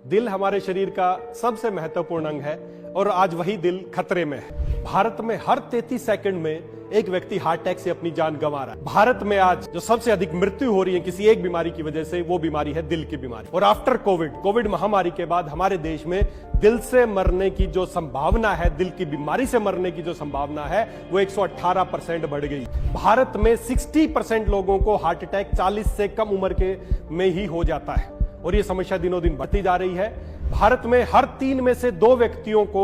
दिल हमारे शरीर का सबसे महत्वपूर्ण अंग है और आज वही दिल खतरे में है। भारत में हर 33 सेकंड में एक व्यक्ति हार्ट अटैक से अपनी जान गंवा रहा है। भारत में आज जो सबसे अधिक मृत्यु हो रही है किसी एक बीमारी की वजह से, वो बीमारी है दिल की बीमारी। और आफ्टर कोविड महामारी के बाद हमारे देश में दिल से मरने की जो संभावना है, दिल की बीमारी से मरने की जो संभावना है, वो 118% बढ़ गई। भारत में 60% लोगों को हार्ट अटैक 40 से कम उम्र के में ही हो जाता है और ये समस्या दिनों दिन बढ़ती जा रही है। भारत में हर 3 में से 2 व्यक्तियों को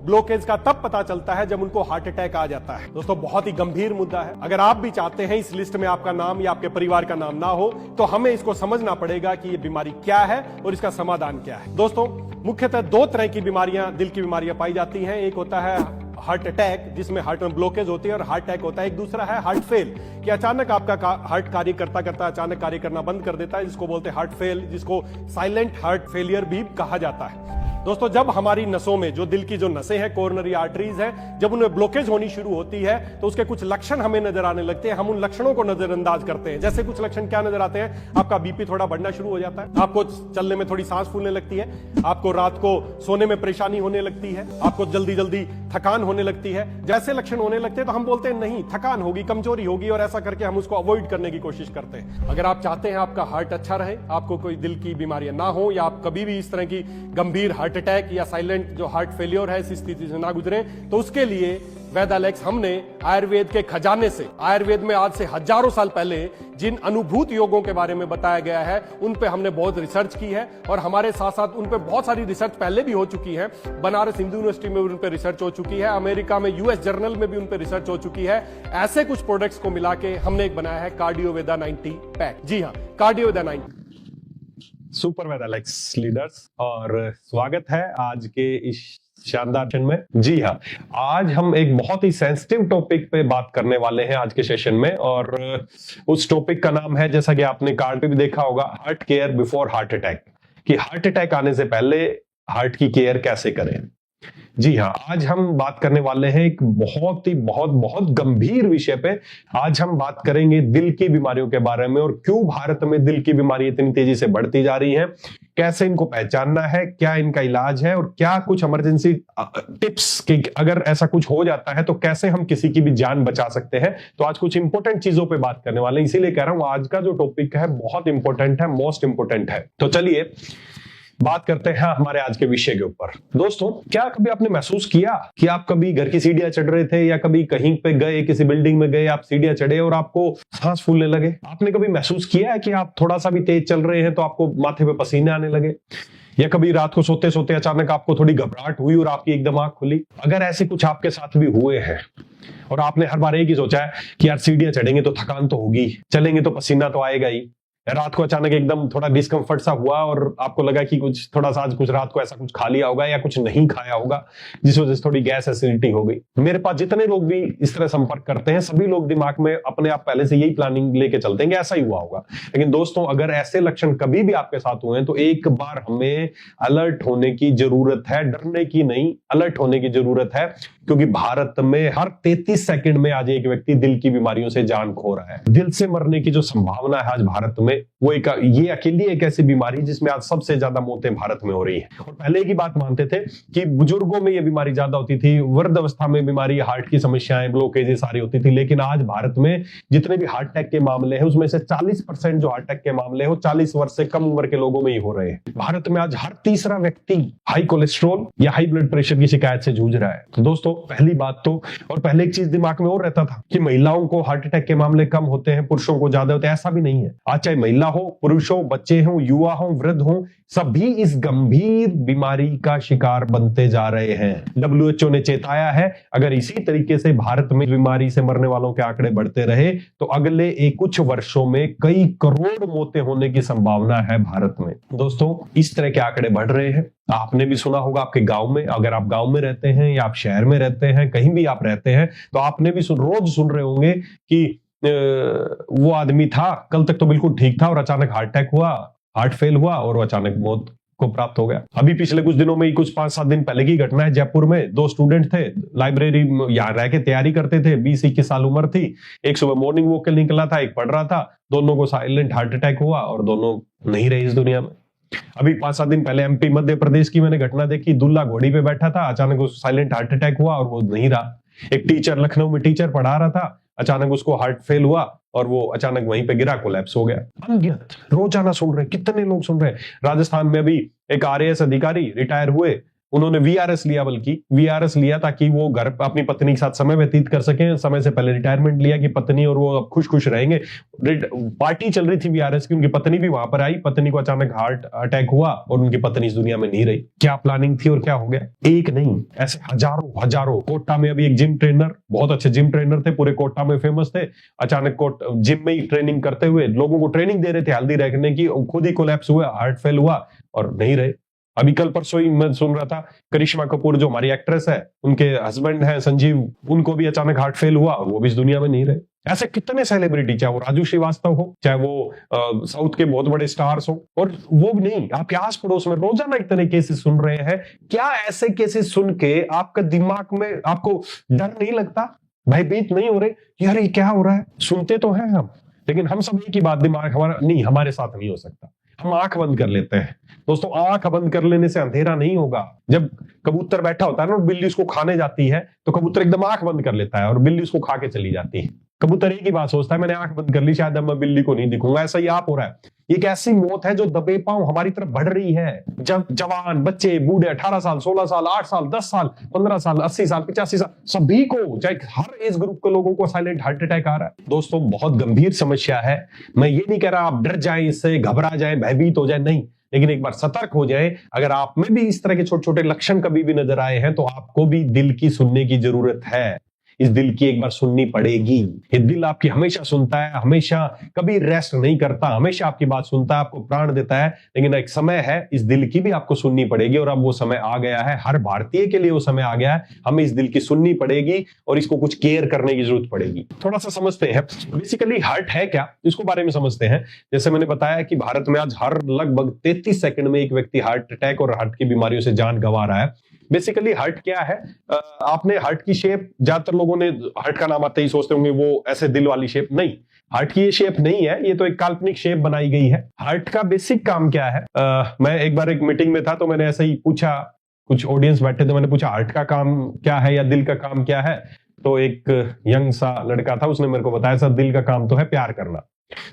ब्लॉकेज का तब पता चलता है जब उनको हार्ट अटैक आ जाता है। दोस्तों, बहुत ही गंभीर मुद्दा है। अगर आप भी चाहते हैं इस लिस्ट में आपका नाम या आपके परिवार का नाम ना हो, तो हमें इसको समझना पड़ेगा कि ये बीमारी क्या है और इसका समाधान क्या है। दोस्तों, मुख्यतः 2 तरह की बीमारियां, दिल की बीमारियां पाई जाती हैं। एक होता है हार्ट अटैक, जिसमें हार्ट में ब्लॉकेज होती है, और हार्ट अटैक होता है। एक दूसरा है हार्ट फेल, कि अचानक आपका हार्ट कार्य करता करता अचानक कार्य करना बंद कर देता है, जिसको बोलते हैं हार्ट फेल, जिसको साइलेंट हार्ट फेलियर भी कहा जाता है। दोस्तों, जब हमारी नसों में, जो दिल की जो नसें हैं, कोरोनरी आर्टरीज हैं, जब उनमें ब्लॉकेज होनी शुरू होती है तो उसके कुछ लक्षण हमें नजर आने लगते हैं। हम उन लक्षणों को नजरअंदाज करते हैं। जैसे कुछ लक्षण क्या नजर आते हैं? आपका बीपी थोड़ा बढ़ना शुरू हो जाता है, आपको चलने में थोड़ी सांस फूलने लगती है, आपको रात को सोने में परेशानी होने लगती है, आपको जल्दी जल्दी थकान होने लगती है। जैसे लक्षण होने लगते हैं तो हम बोलते हैं नहीं, थकान होगी, कमजोरी होगी, और ऐसा करके हम उसको अवॉइड करने की कोशिश करते हैं। अगर आप चाहते हैं आपका हार्ट अच्छा रहे, आपको कोई दिल की बीमारियां ना हो, या आप कभी भी इस तरह की गंभीर हार्ट अटैक या साइलेंट जो हार्ट फेलियर है, इस स्थिति से ना गुजरे, तो उसके लिए वेदालेक्स हमने आयुर्वेद के खजाने से, आयुर्वेद में आज से हजारों साल पहले जिन अनुभूत योगों के बारे में बताया गया है, उन पे हमने बहुत रिसर्च की है, और हमारे साथ साथ उन पे बहुत सारी रिसर्च पहले भी हो चुकी है। बनारस हिंदू यूनिवर्सिटी में उन पे रिसर्च हो चुकी है, अमेरिका में यूएस जर्नल में भी उन पे रिसर्च हो चुकी है। ऐसे कुछ प्रोडक्ट्स को मिला के हमने एक बनाया है कार्डियोवेदा 90 पैक। जी हाँ, कार्डियोवेदा 90 सुपर वेदालेक्स लीडर्स, और स्वागत है आज के इस शानदार सेशन में। जी हाँ, आज हम एक बहुत ही सेंसिटिव टॉपिक पे बात करने वाले हैं आज के सेशन में, और उस टॉपिक का नाम है, जैसा कि आपने कार्ड पे भी देखा होगा, heart care before heart attack. कि हार्ट अटैक आने से पहले हार्ट की केयर कैसे करें। जी हाँ, आज हम बात करने वाले हैं एक बहुत गंभीर विषय पे। आज हम बात करेंगे दिल की बीमारियों के बारे में, और क्यों भारत में दिल की बीमारी इतनी तेजी से बढ़ती जा रही है, कैसे इनको पहचानना है, क्या इनका इलाज है, और क्या कुछ इमरजेंसी टिप्स कि अगर ऐसा कुछ हो जाता है तो कैसे हम किसी की भी जान बचा सकते हैं। तो आज कुछ इंपॉर्टेंट चीजों पे बात करने वाले हैं, इसीलिए कह रहा हूं आज का जो टॉपिक है बहुत इंपॉर्टेंट है, मोस्ट इंपॉर्टेंट है। तो चलिए बात करते हैं हमारे आज के विषय के ऊपर। दोस्तों, क्या कभी आपने महसूस किया कि आप कभी घर की सीढ़ियां चढ़ रहे थे, या कभी कहीं पे गए, किसी बिल्डिंग में गए, आप सीढ़ियां चढ़े और आपको सांस फूलने लगे? आपने कभी महसूस किया है कि आप थोड़ा सा भी तेज चल रहे हैं तो आपको माथे पे पसीने आने लगे? या कभी रात को सोते सोते अचानक आपको थोड़ी घबराहट हुई और आपकी एकदम आंख खुली? अगर ऐसे कुछ आपके साथ भी हुए हैं और आपने हर बार एक ही सोचा है कि यार सीढ़ियां चढ़ेंगे तो थकान तो होगी, चलेंगे तो पसीना तो आएगा ही, रात को अचानक एकदम थोड़ा डिस्कंफर्ट सा हुआ और आपको लगा कि कुछ थोड़ा सा आज कुछ रात को ऐसा कुछ खा लिया होगा या कुछ नहीं खाया होगा, जिस वजह से थोड़ी गैस एसिडिटी हो गई। मेरे पास जितने लोग भी इस तरह संपर्क करते हैं, सभी लोग दिमाग में अपने आप पहले से यही प्लानिंग लेके चलते हैं कि ऐसा ही हुआ होगा। लेकिन दोस्तों, अगर ऐसे लक्षण कभी भी आपके साथ हुए हैं तो एक बार हमें अलर्ट होने की जरूरत है, डरने की नहीं, अलर्ट होने की जरूरत है, क्योंकि भारत में हर 33 सेकंड में आज एक व्यक्ति दिल की बीमारियों से जान खो रहा है। दिल से मरने की जो संभावना है आज भारत में, वो ये अकेली एक ऐसी बीमारी जिसमें आज सबसे ज्यादा मौतें भारत में हो रही हैं। और पहले की बात मानते थे कि बुजुर्गों में ये बीमारी ज्यादा होती थी, वृद्ध अवस्था में बीमारी, हार्ट की समस्याएं, ब्लॉकेज सारी होती थी। लेकिन आज भारत में जितने भी हार्ट अटैक के मामले हैं, उसमें से 40% जो हार्ट अटैक के मामले हैं वो 40 वर्ष से कम उम्र के लोगों में ही हो रहे हैं। भारत में आज हर तीसरा व्यक्ति हाई कोलेस्ट्रॉल या हाई ब्लड प्रेशर की शिकायत से जूझ रहा है। तो दोस्तों, पहली बात तो, और पहले एक चीज दिमाग में और रहता था कि महिलाओं को हार्ट अटैक के मामले कम होते हैं, पुरुषों को ज्यादा होते हैं। ऐसा भी नहीं है। आज चाहे महिला हो, पुरुष हो, बच्चे हो, युवा हो, वृद्ध हो, सभी इस गंभीर बीमारी का शिकार बनते जा रहे हैं। WHO ने चेताया है, अगर इसी तरीके से भारत में बीमारी से मरने वालों के आंकड़े बढ़ते रहे तो अगले कुछ वर्षों में कई करोड़ मौतें होने की संभावना है भारत में। दोस्तों, इस तरह के आंकड़े बढ़ रहे हैं। आपने भी सुना होगा आपके गांव में, अगर आप गांव में रहते हैं या आप शहर में रहते हैं, कहीं भी आप रहते हैं, तो आपने भी रोज सुन रहे होंगे कि वो आदमी था, कल तक तो बिल्कुल ठीक था और अचानक हार्ट अटैक हुआ, हार्ट फेल हुआ और वो अचानक मौत को प्राप्त हो गया। अभी पिछले कुछ दिनों में ही, कुछ 5-7 दिन पहले की घटना है, जयपुर में 2 स्टूडेंट थे, लाइब्रेरी यहाँ रह के तैयारी करते थे, 20-21 साल उम्र थी। एक सुबह मॉर्निंग वॉक के लिए निकला था, एक पढ़ रहा था, दोनों को साइलेंट हार्ट अटैक हुआ और दोनों नहीं रहे इस दुनिया में। अभी 5-7 दिन पहले एमपी मध्य प्रदेश की मैंने घटना देखी, दूल्हा घोड़ी पे बैठा था, अचानक उसको साइलेंट हार्ट अटैक हुआ और वो नहीं रहा। एक टीचर लखनऊ में टीचर पढ़ा रहा था, अचानक उसको हार्ट फेल हुआ और वो अचानक वहीं पे गिरा, कोलैप्स हो गया। अनगिनत रोजाना सुन रहे, कितने लोग सुन रहे हैं। राजस्थान में अभी एक आरएएस अधिकारी रिटायर हुए, उन्होंने वीआरएस लिया, बल्कि वीआरएस लिया ताकि वो घर पर अपनी पत्नी के साथ समय व्यतीत कर सके। समय से पहले रिटायरमेंट लिया कि पत्नी और वो अब खुश खुश रहेंगे। पार्टी चल रही थी वीआरएस की, उनकी पत्नी भी वहां पर आई, पत्नी को अचानक हार्ट अटैक हुआ और उनकी पत्नी इस दुनिया में नहीं रही। क्या प्लानिंग थी और क्या हो गया? एक नहीं, ऐसे हजारों हजारों। कोटा में अभी एक जिम ट्रेनर, बहुत अच्छे जिम ट्रेनर थे, पूरे कोटा में फेमस थे, अचानक जिम में ही ट्रेनिंग करते हुए लोगों को ट्रेनिंग दे रहे थे हेल्दी रखने की, खुद ही कोलैप्स हुआ, हार्ट फेल हुआ और नहीं रहे। अभी कल परसों ही मैं सुन रहा था, करिश्मा कपूर जो हमारी एक्ट्रेस है, उनके हस्बैंड है संजीव, उनको भी अचानक हार्ट फेल हुआ और वो भी इस दुनिया में नहीं रहे। ऐसे कितने सेलिब्रिटी, चाहे वो राजू श्रीवास्तव हो, चाहे वो साउथ के बहुत बड़े स्टार्स हो, और वो भी नहीं, आपके आस पड़ोस में रोजाना इतने केसेस सुन रहे हैं। क्या ऐसे केसेस सुन के आपका दिमाग में आपको डर नहीं लगता, भयभीत नहीं हो रहे, यार ये क्या हो रहा है? सुनते तो हैं हम, लेकिन हम सब एक ही बात दिमाग हमारा नहीं, हमारे साथ नहीं हो सकता, हम आंख बंद कर लेते हैं। दोस्तों, आंख बंद कर लेने से अंधेरा नहीं होगा। जब कबूतर बैठा होता है ना, बिल्ली उसको खाने जाती है, तो कबूतर एकदम आंख बंद कर लेता है और बिल्ली उसको खा के चली जाती है। कबूतर एक ही बात सोचता है, मैंने आंख बंद कर ली, शायद अब मैं बिल्ली को नहीं दिखूंगा। ऐसा ही आप हो रहा है। एक ऐसी मौत है जो दबे पांव हमारी तरफ बढ़ रही है। जब जवान, बच्चे, बूढ़े, 18 साल, 16 साल, 8 साल, 10 साल, 15 साल, 80 साल, 85 साल, सभी को, चाहे हर एज ग्रुप के लोगों को साइलेंट हार्ट अटैक आ रहा है। दोस्तों, बहुत गंभीर समस्या है। मैं ये नहीं कह रहा आप डर जाएं, इससे घबरा जाएं, भयभीत हो जाएं, नहीं, लेकिन एक बार सतर्क हो जाए। अगर आप में भी इस तरह के छोटे छोटे लक्षण कभी भी नजर आए हैं, तो आपको भी दिल की सुनने की जरूरत है। इस दिल की एक बार सुननी पड़ेगी। ये दिल आपकी हमेशा सुनता है, हमेशा कभी रेस्ट नहीं करता, हमेशा आपकी बात सुनता है, आपको प्राण देता है, लेकिन एक समय है इस दिल की भी आपको सुननी पड़ेगी। और अब वो समय आ गया है, हर भारतीय के लिए वो समय आ गया है। हमें इस दिल की सुननी पड़ेगी और इसको कुछ केयर करने की जरूरत पड़ेगी। थोड़ा सा समझते हैं बेसिकली हार्ट है क्या, इसको बारे में समझते हैं। जैसे मैंने बताया कि भारत में आज हर लगभग 33 सेकंड में एक व्यक्ति हार्ट अटैक और हार्ट की बीमारियों से जान गंवा रहा है। बेसिकली हार्ट क्या है? आपने हार्ट की शेप, ज्यादातर लोगों ने हार्ट का नाम आते ही सोचते होंगे वो ऐसे दिल वाली शेप, नहीं, हार्ट की ये शेप नहीं है, ये तो एक काल्पनिक शेप बनाई गई है। हार्ट का बेसिक काम क्या है? मैं एक बार एक मीटिंग में था, तो मैंने ऐसे ही पूछा, कुछ ऑडियंस बैठे थे, मैंने पूछा हार्ट का काम क्या है या दिल का काम क्या है? तो एक यंग सा लड़का था, उसने मेरे को बताया, सर दिल का काम तो है प्यार करना।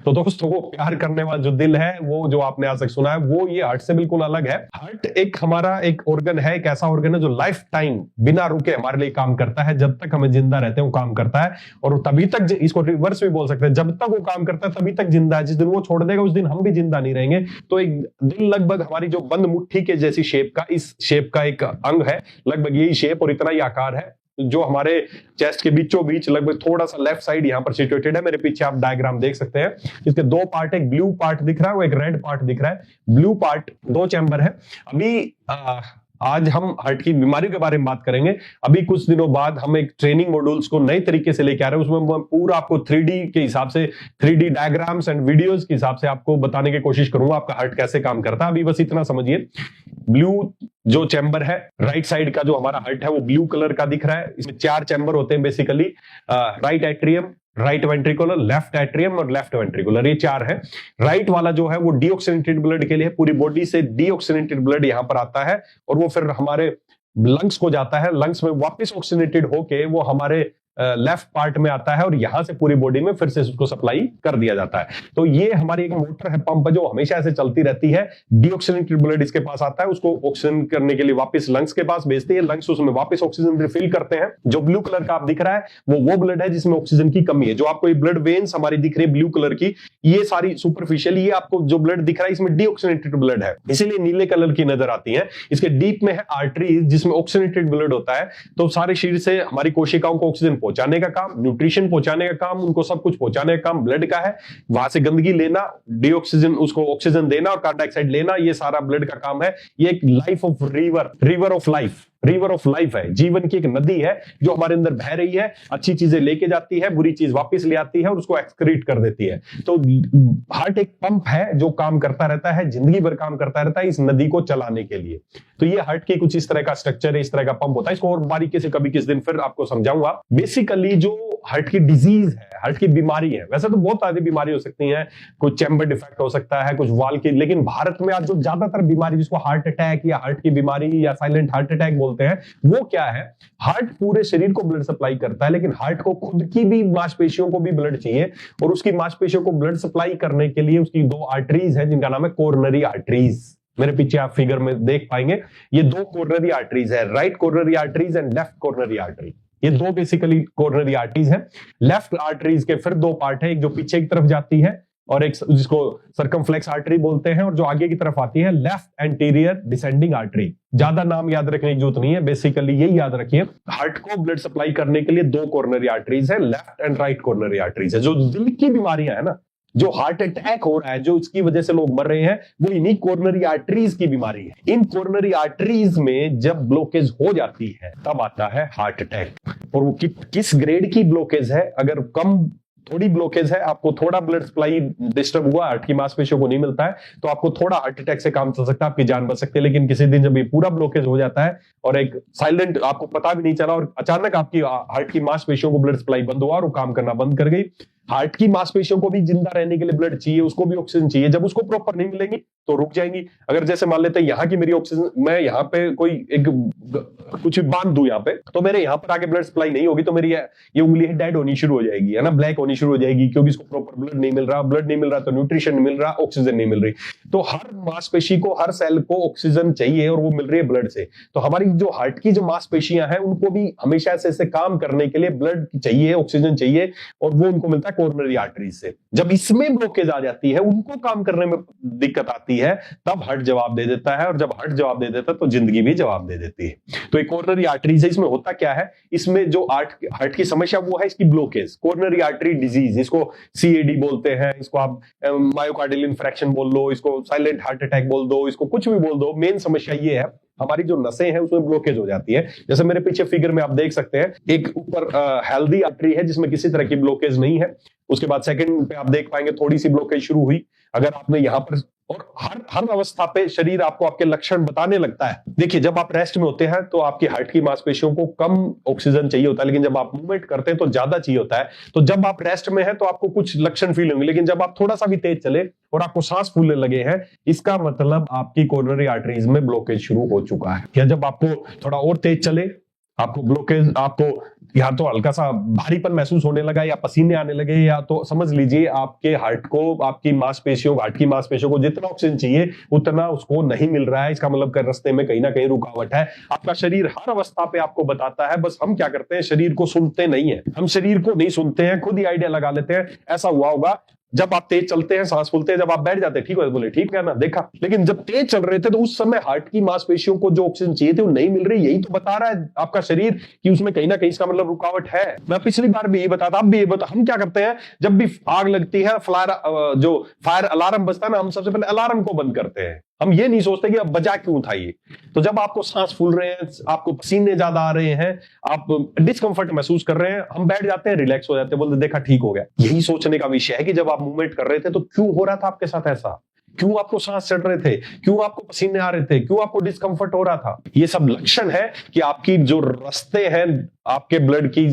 तो दोस्तों, वो प्यार करने वाला जो दिल है, वो जो आपने आज तक सुना है, वो ये हार्ट से बिल्कुल अलग है। हार्ट एक हमारा एक ऑर्गन है, एक ऐसा ऑर्गन है जो लाइफ टाइम बिना रुके हमारे लिए काम करता है। जब तक हमें जिंदा रहते हैं वो काम करता है, और वो तभी तक, इसको रिवर्स भी बोल सकते हैं, जब तक वो काम करता है तभी तक जिंदा है। जिस दिन वो छोड़ देगा उस दिन हम भी जिंदा नहीं रहेंगे। तो एक दिल लगभग हमारी जो बंद मुट्ठी के जैसी शेप का, इस शेप का एक अंग है, लगभग यही शेप और इतना ही आकार है, जो हमारे चेस्ट के बीचों बीच लगभग थोड़ा सा लेफ्ट साइड यहां पर सिचुएटेड है। मेरे पीछे आप डायग्राम देख सकते हैं। इसके दो पार्ट, एक ब्लू पार्ट दिख रहा है, वो एक रेड पार्ट दिख रहा है। ब्लू पार्ट 2 चैम्बर है। अभी आज हम हार्ट की बीमारी के बारे में बात करेंगे। अभी कुछ दिनों बाद हम एक ट्रेनिंग मॉड्यूल्स को नए तरीके से लेके आ रहे हैं। उसमें मैं पूरा आपको 3D के हिसाब से, 3D डायग्राम्स एंड वीडियोस के हिसाब से आपको बताने की कोशिश करूंगा आपका हार्ट कैसे काम करता है। अभी बस इतना समझिए, ब्लू जो चैम्बर है, राइट साइड का जो हमारा हार्ट है, वो ब्लू कलर का दिख रहा है। इसमें 4 चैम्बर होते हैं basically, right atrium, right ventricular, left atrium और लेफ्ट वेंट्रिकुलर, ये 4 है। राइट वाला जो है वो डीऑक्सीनेटेड ब्लड के लिए, पूरी बॉडी से डीऑक्सीनेटेड ब्लड यहां पर आता है और वो फिर हमारे लंग्स को जाता है। लंग्स में वापस ऑक्सीनेटेड होके वो हमारे लेफ्ट पार्ट में आता है और यहां से पूरी बॉडी में फिर से उसको सप्लाई कर दिया जाता है। तो ये हमारी एक मोटर है, पंप, जो हमेशा ऐसे चलती रहती है। डीऑक्सीनेटेड ब्लड इसके पास आता है, उसको ऑक्सीजन करने के लिए वापस लंग्स के पास भेजते हैं। लंग्स उसमें वापस ऑक्सीजन रिफिल करते हैं। जो ब्लू कलर का आप दिख रहा है वो ब्लड है जिसमें ऑक्सीजन की कमी है। जो आपको ये ब्लड वेन्स हमारी दिख रही है ब्लू कलर की, ये सारी सुपरफिशियल, ये आपको जो ब्लड दिख रहा है इसमें डीऑक्सीनेटेड ब्लड है, इसीलिए नीले कलर की नजर आती है। इसके डीप में है आर्टरी जिसमें ऑक्सीनेटेड ब्लड होता है। तो सारे शरीर से हमारी कोशिकाओं को ऑक्सीजन पहुंचाने का काम, न्यूट्रिशन पहुंचाने का काम, उनको सब कुछ पहुंचाने का काम ब्लड का है। वहां से गंदगी लेना, डीऑक्सीजन, उसको ऑक्सीजन देना और कार्बन डाइऑक्साइड लेना, ये सारा ब्लड का काम है। ये एक life of river of life, river of life है, जीवन की एक नदी है जो हमारे अंदर बह रही है, अच्छी चीजें लेके जाती है, बुरी चीज वापस ले आती है और उसको एक्सक्रीट कर देती है। तो हार्ट एक पंप है जो काम करता रहता है, जिंदगी भर काम करता रहता है इस नदी को चलाने के लिए। तो ये हार्ट की कुछ इस तरह का स्ट्रक्चर है, इस तरह का पंप होता है। इसको और बारीकी से कभी किस दिन फिर आपको समझाऊंगा। बेसिकली जो हार्ट की डिजीज है, हार्ट की बीमारी है, वैसे तो बहुत सारी बीमारी हो सकती है, कुछ चैम्बर डिफेक्ट हो सकता है, कुछ वाल की, लेकिन भारत में आज जो ज्यादातर बीमारी जिसको हार्ट अटैक या हार्ट की बीमारी या साइलेंट हार्ट अटैक बोलते हैं, वो क्या है? हार्ट पूरे शरीर को ब्लड सप्लाई करता है, लेकिन हार्ट को खुद की भी मांसपेशियों को भी ब्लड चाहिए, और उसकी मांसपेशियों को ब्लड सप्लाई करने के लिए उसकी दो आर्टरीज है जिनका नाम है कोरोनरी आर्टरीज। मेरे पीछे आप फिगर में देख पाएंगे, ये दो कोरोनरी आर्टरीज है, right coronary arteries and left coronary artery. ये दो बेसिकली कोरोनरी आर्टरीज हैं। लेफ्ट आर्टरीज के फिर दो पार्ट है, एक जो पीछे की तरफ जाती है और एक जिसको सर्कमफ्लेक्स आर्टरी बोलते हैं, और जो आगे की तरफ आती है लेफ्ट एंटीरियर डिसेंडिंग आर्टरी। ज्यादा नाम याद रखने की जरूरत नहीं है, बेसिकली यही याद रखिए, हार्ट को ब्लड सप्लाई करने के लिए दो कोरोनरी आर्टरीज है, left and right coronary arteries है। जो दिल की बीमारियां है ना, जो हार्ट अटैक हो रहा है, जो इसकी वजह से लोग मर रहे हैं, वो इन्हीं कोरोनरी आर्टरीज की बीमारी है। इन कोरोनरी आर्टरीज में जब ब्लॉकेज हो जाती है तब आता है हार्ट अटैक। और वो किस ग्रेड की ब्लॉकेज है? अगर कम थोड़ी ब्लॉकेज है, आपको थोड़ा ब्लड सप्लाई डिस्टर्ब हुआ, हार्ट की मांसपेशियों को नहीं मिलता है, तो आपको थोड़ा हार्ट अटैक से काम चल सकता है, आपकी जान बच सकती है। लेकिन किसी दिन जब ये पूरा ब्लॉकेज हो जाता है और एक साइलेंट, आपको पता भी नहीं चला और अचानक आपकी हार्ट की मांसपेशियों को ब्लड सप्लाई बंद हुआ और वो काम करना बंद कर गई। हार्ट की मांसपेशियों को भी जिंदा रहने के लिए ब्लड चाहिए, उसको भी ऑक्सीजन चाहिए। जब उसको प्रॉपर नहीं मिलेगी तो रुक जाएंगी। अगर जैसे मान लेते हैं यहाँ की मेरी ऑक्सीजन, मैं यहाँ पे कोई एक कुछ बांध दूं यहाँ पे, तो मेरे यहाँ पर आगे ब्लड सप्लाई नहीं होगी, तो मेरी ये उंगली डेड होनी शुरू हो जाएगी, है ना, ब्लैक होनी शुरू हो जाएगी, क्योंकि इसको प्रॉपर ब्लड नहीं मिल रहा। ब्लड नहीं मिल रहा तो न्यूट्रिशन नहीं मिल रहा, ऑक्सीजन नहीं मिल रही। तो हर मांसपेशी को, हर सेल को ऑक्सीजन चाहिए और वो मिल रही है ब्लड से। तो हमारी जो हार्ट की जो मांसपेशियां हैं उनको भी हमेशा ऐसे काम करने के लिए ब्लड चाहिए, ऑक्सीजन चाहिए, और वो उनको मिलता है कोरोनरी आर्टरीज से। जब इसमें ब्लॉकेज आ जाती है, उनको काम करने में दिक्कत आती है, तब हार्ट जवाब दे देता है, और जब हार्ट जवाब दे देता है तो जिंदगी भी जवाब दे देती है। तो एक कोरोनरी आर्टरी से इसमें होता क्या है, इसमें जो हार्ट की समस्या वो है इसकी ब्लॉकेज, कोरोनरी आर्टरी डिजीज, इसको सीएडी बोलते हैं, इसको आप मायोकार्डियल इन्फ्रैक्शन बोल लो, इसको साइलेंट हार्ट अटैक बोल दो, इसको कुछ भी बोल दो। मेन समस्या ये है, हमारी जो नसें हैं उसमें ब्लॉकेज हो जाती है। जैसे मेरे पीछे फिगर में आप देख सकते हैं, एक ऊपर हेल्दी आर्टरी है जिसमें किसी तरह की ब्लॉकेज नहीं है। उसके बाद सेकंड पे आप देख पाएंगे थोड़ी सी ब्लॉकेज शुरू हुई। अगर आपने यहाँ पर, और हर अवस्था पे शरीर आपको आपके लक्षण बताने लगता है। देखिए, जब आप रेस्ट में होते हैं तो आपकी हार्ट की मांसपेशियों को कम ऑक्सीजन चाहिए होता है, लेकिन जब आप मूवमेंट करते हैं तो ज्यादा चाहिए होता है। तो जब आप रेस्ट में हैं तो आपको कुछ लक्षण फील होंगे, लेकिन जब आप थोड़ा सा भी तेज चले और आपको सांस फूलने लगे हैं, इसका मतलब आपकी कोरोनरी आर्टरीज में ब्लॉकेज शुरू हो चुका है। या जब आपको थोड़ा और तेज चले, आपको ब्लॉकेज, आपको या तो हल्का सा भारीपन महसूस होने लगा, या पसीने आने लगे, या तो समझ लीजिए आपके हार्ट को, आपकी मांसपेशियों, हार्ट की मांसपेशियों को जितना ऑक्सीजन चाहिए उतना उसको नहीं मिल रहा है। इसका मतलब कि रास्ते में कहीं ना कहीं रुकावट है। आपका शरीर हर अवस्था पे आपको बताता है, बस हम क्या करते हैं, शरीर को सुनते नहीं है। हम शरीर को नहीं सुनते हैं, खुद ही आइडिया लगा लेते हैं। ऐसा हुआ होगा, जब आप तेज चलते हैं, सांस फूलते हैं, जब आप बैठ जाते हैं, ठीक है, बोले ठीक है ना, देखा। लेकिन जब तेज चल रहे थे तो उस समय हार्ट की मांसपेशियों को जो ऑक्सीजन चाहिए थे वो नहीं मिल रही। यही तो बता रहा है आपका शरीर कि उसमें कहीं ना कहीं इसका मतलब रुकावट है। मैं पिछली बार भी यही बताता, अब भी ये बता, हम क्या करते हैं, जब भी आग लगती है, जो फायर अलार्म बजता है ना, हम सबसे पहले अलार्म को बंद करते हैं। हम ये नहीं सोचते कि अब बजा क्यों था ये। तो जब आपको सांस फूल रहे हैं, आपको पसीने ज्यादा आ रहे हैं, आप डिस्कंफर्ट महसूस कर रहे हैं, हम बैठ जाते हैं, रिलैक्स हो जाते हैं, बोलते देखा ठीक हो गया। यही सोचने का विषय है कि जब आप मूवमेंट कर रहे थे तो क्यों हो रहा था आपके साथ ऐसा, क्यों आपको सांस चढ़ रहे थे, क्यों आपको पसीने आ रहे थे, क्यों आपको डिस्कंफर्ट हो रहा था। ये सब लक्षण है कि आपकी जो रास्ते हैं आपके ब्लड की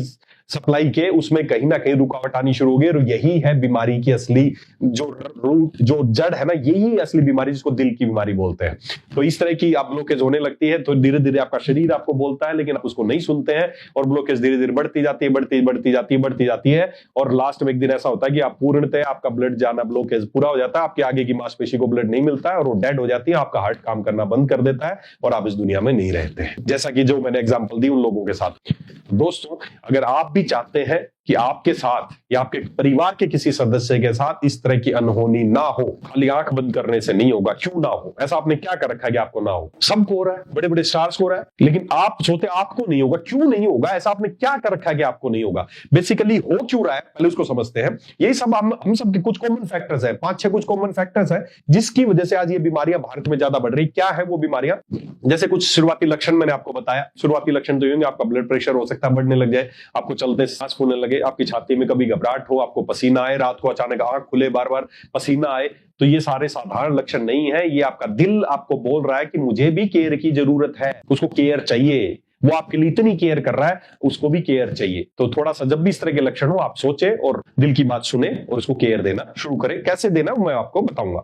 सप्लाई के, उसमें कहीं ना कहीं रुकावट आनी शुरू हो गई। और यही है बीमारी की असली जो रूट, जो जड़ है ना, यही असली बीमारी जिसको दिल की बीमारी बोलते हैं। तो इस तरह की आप ब्लॉकेज होने लगती है, तो धीरे धीरे आपका शरीर आपको बोलता है, लेकिन आप उसको नहीं सुनते हैं, और ब्लॉकेज धीरे धीरे बढ़ती जाती है, बढ़ती जाती है, और लास्ट में एक दिन ऐसा होता है कि आप पूर्णतः आपका ब्लड जाना, ब्लॉकेज पूरा हो जाता है, आपके आगे की मांसपेशी को ब्लड नहीं मिलता है और वो डेड हो जाती है, आपका हार्ट काम करना बंद कर देता है और आप इस दुनिया में नहीं रहते हैं। जैसा कि जो मैंने एग्जाम्पल दी उन लोगों के साथ। दोस्तों, अगर आप भी चाहते हैं कि आपके साथ या आपके परिवार के किसी सदस्य के साथ इस तरह की अनहोनी ना हो, खाली आंख बंद करने से नहीं होगा। क्यों ना हो? ऐसा आपने क्या कर रखा है कि आपको ना हो? सबको हो रहा है, बड़े बड़े स्टार्स को हो रहा है, लेकिन आप सोचते आपको नहीं होगा। क्यों नहीं होगा? ऐसा आपने क्या कर रखा है कि आपको नहीं होगा? बेसिकली हो क्यों रहा है, पहले उसको समझते हैं। यही सब हम सब के कुछ कॉमन फैक्टर्स है, 5-6 कुछ कॉमन फैक्टर्स है जिसकी वजह से आज ये बीमारियां भारत में ज्यादा बढ़ रही। क्या है वो बीमारियां? जैसे कुछ शुरुआती लक्षण मैंने आपको बताया। शुरुआती लक्षण तो ये होंगे, आपका ब्लड प्रेशर हो सकता है बढ़ने लग जाए, आपको चलते सांस फूलने लगे, आपकी छाती में कभी घबराहट हो, आपको पसीना आए, रात को अचानक आंख खुले, बार बार पसीना आए। तो ये सारे साधारण लक्षण नहीं है, ये आपका दिल आपको बोल रहा है कि मुझे भी केयर की जरूरत है, उसको केयर चाहिए, वो आपके लिए इतनी केयर कर रहा है, उसको भी केयर चाहिए। तो थोड़ा सा जब भी इस तरह के लक्षण हो, आप सोचे और दिल की बात सुने और उसको केयर देना शुरू करें। कैसे देना मैं आपको बताऊंगा।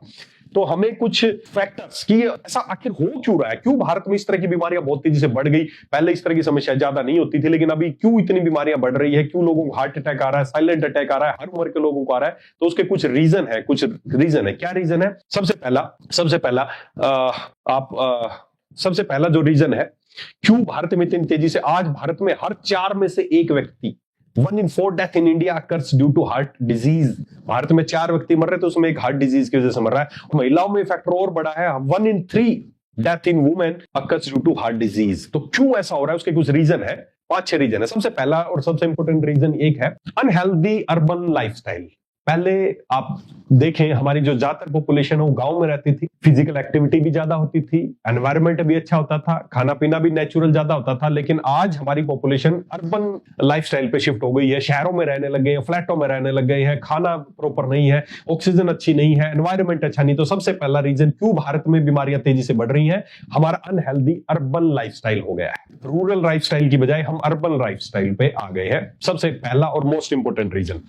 तो हमें कुछ फैक्टर्स कि ऐसा आखिर हो क्यों रहा है, क्यों भारत में इस तरह की बीमारियां बहुत तेजी से बढ़ गई। पहले इस तरह की समस्या ज्यादा नहीं होती थी, लेकिन अभी क्यों इतनी बीमारियां बढ़ रही है, क्यों लोगों को हार्ट अटैक आ रहा है, साइलेंट अटैक आ रहा है, हर उम्र के लोगों को आ रहा है। तो उसके कुछ रीजन है, क्या रीजन है। सबसे पहला जो रीजन है क्यों भारत में इतनी तेजी से, आज भारत में हर 4 में से 1 व्यक्ति, 1 in 4 death in India occurs due to heart disease. भारत में 4 व्यक्ति मर रहे, तो उसमें एक हार्ट डिजीज की वजह से मर रहा है। महिलाओं में फैक्टर और बड़ा है, 1 in 3 death in women occurs due to heart disease. तो क्यों ऐसा हो रहा है, उसके कुछ रीजन है, 5-6 रीजन है। सबसे पहला और सबसे इंपॉर्टेंट रीजन एक है अनहेल्दी अर्बन लाइफस्टाइल। पहले आप देखें, हमारी जो ज्यादातर पॉपुलेशन है वो गांव में रहती थी, फिजिकल एक्टिविटी भी ज्यादा होती थी, एनवायरनमेंट भी अच्छा होता था, खाना पीना भी नेचुरल ज्यादा होता था। लेकिन आज हमारी पॉपुलेशन अर्बन लाइफस्टाइल पे शिफ्ट हो गई है, शहरों में रहने लग गए हैं, फ्लैटों में रहने लग गए हैं, खाना प्रॉपर नहीं है, ऑक्सीजन अच्छी नहीं है, एनवायरनमेंट अच्छा नहीं। तो सबसे पहला रीजन क्यों भारत में बीमारियां तेजी से बढ़ रही हैं, हमारा अनहेल्दी अर्बन लाइफस्टाइल हो गया है। रूरल लाइफस्टाइल की बजाय हम अर्बन लाइफस्टाइल पे आ गए हैं, सबसे पहला और मोस्ट इंपोर्टेंट रीजन।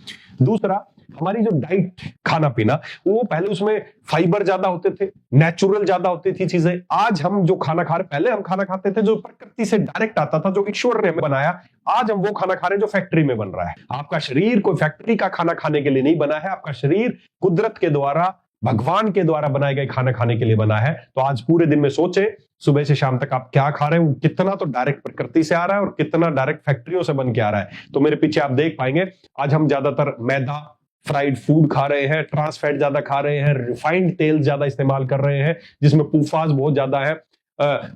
दूसरा, हमारी जो डाइट, खाना पीना, वो पहले उसमें फाइबर ज्यादा होते थे, नेचुरल ज्यादा होती थी चीजें। आज हम जो खाना खा रहे, पहले हम खाना खाते थे जो प्रकृति से डायरेक्ट आता था, जो ईश्वर ने हमें बनाया। आज हम वो खाना खा रहे हैं जो फैक्ट्री में बन रहा है। आपका शरीर कोई फैक्ट्री का खाना खाने के लिए नहीं बना है, आपका शरीर कुदरत के द्वारा, भगवान के द्वारा बनाए गए खाना खाने के लिए बना है। तो आज पूरे दिन में सोचे, सुबह से शाम तक आप क्या खा रहे हैं, कितना तो डायरेक्ट प्रकृति से आ रहा है और कितना डायरेक्ट फैक्ट्रियों से बन के आ रहा है। तो मेरे पीछे आप देख पाएंगे, आज हम ज्यादातर मैदा, फ्राइड फूड खा रहे हैं, ट्रांस फैट ज्यादा खा रहे हैं, रिफाइंड तेल ज्यादा इस्तेमाल कर रहे हैं, जिसमें पूफाज बहुत ज्यादा है,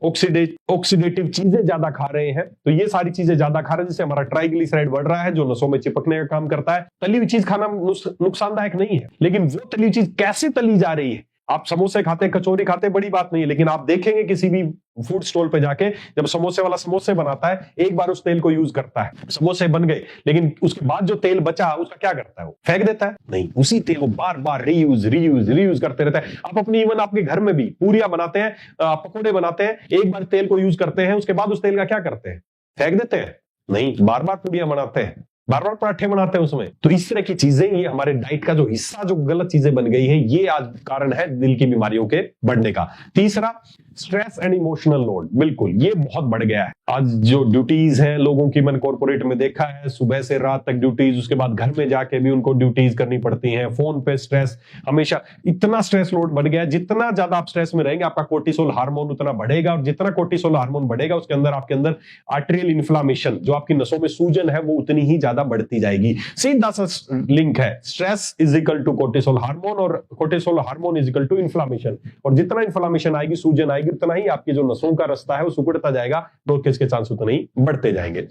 ऑक्सीडेटिव चीजें ज्यादा खा रहे हैं। तो ये सारी चीजें ज्यादा खा रहे हैं, जिससे हमारा ट्राइग्लिसराइड बढ़ रहा है, जो नसों में चिपकने का काम करता है। तली हुई चीज खाना नुकसानदायक नहीं है, लेकिन वो तली हुई चीज कैसे तली जा रही है। आप समोसे खाते, कचौरी खाते, बड़ी बात नहीं है, लेकिन आप देखेंगे किसी भी फूड स्टॉल पे जाके, जब समोसे वाला समोसे बनाता है, एक बार उस तेल को यूज करता है, समोसे बन गए, लेकिन उसके बाद जो तेल बचा उसका क्या करता है, वो फेंक देता है? नहीं, उसी तेल को बार बार रीयूज करते रहता है। आप अपनी इवन आपके घर में भी पूरियां बनाते हैं, पकौड़े बनाते हैं, एक बार तेल को यूज करते हैं, उसके बाद उस तेल का क्या करते हैं, फेंक देते हैं? नहीं, बार बार पूरियां बनाते हैं, बार बार पराठे बनाते हैं उसमें। तो इस तरह की चीजें, ये हमारे डाइट का जो हिस्सा, जो गलत चीजें बन गई है, ये आज कारण है दिल की बीमारियों के बढ़ने का। तीसरा, स्ट्रेस एंड इमोशनल लोड। बिल्कुल, ये बहुत बढ़ गया है। आज जो ड्यूटीज हैं लोगों की, मैंने कॉर्पोरेट में देखा है, सुबह से रात तक ड्यूटीज, उसके बाद घर में जाके भी उनको ड्यूटीज करनी पड़ती हैं, फोन पे स्ट्रेस, हमेशा इतना स्ट्रेस लोड बढ़ गया है। जितना ज्यादा आप स्ट्रेस में रहेंगे, आपका कोर्टिसोल हार्मोन उतना बढ़ेगा, और जितना कोर्टिसोल हार्मोन बढ़ेगा, उसके अंदर आपके अंदर आर्टेरियल इन्फ्लामेशन, जो आपकी नसों में सूजन है, वो उतनी ही ज्यादा बढ़ती जाएगी। सीधा सा लिंक है, stress is equal to cortisol hormone, और cortisol hormone is equal to inflammation. और जितना इन्फ्लामेशन आएगी, सूजन आएगी, उतना ही आपकी जो नसों का रास्ता है वो सिकुड़ता जाएगा, ब्लॉकेज के चांस उतने ही बढ़ते जाएंगे।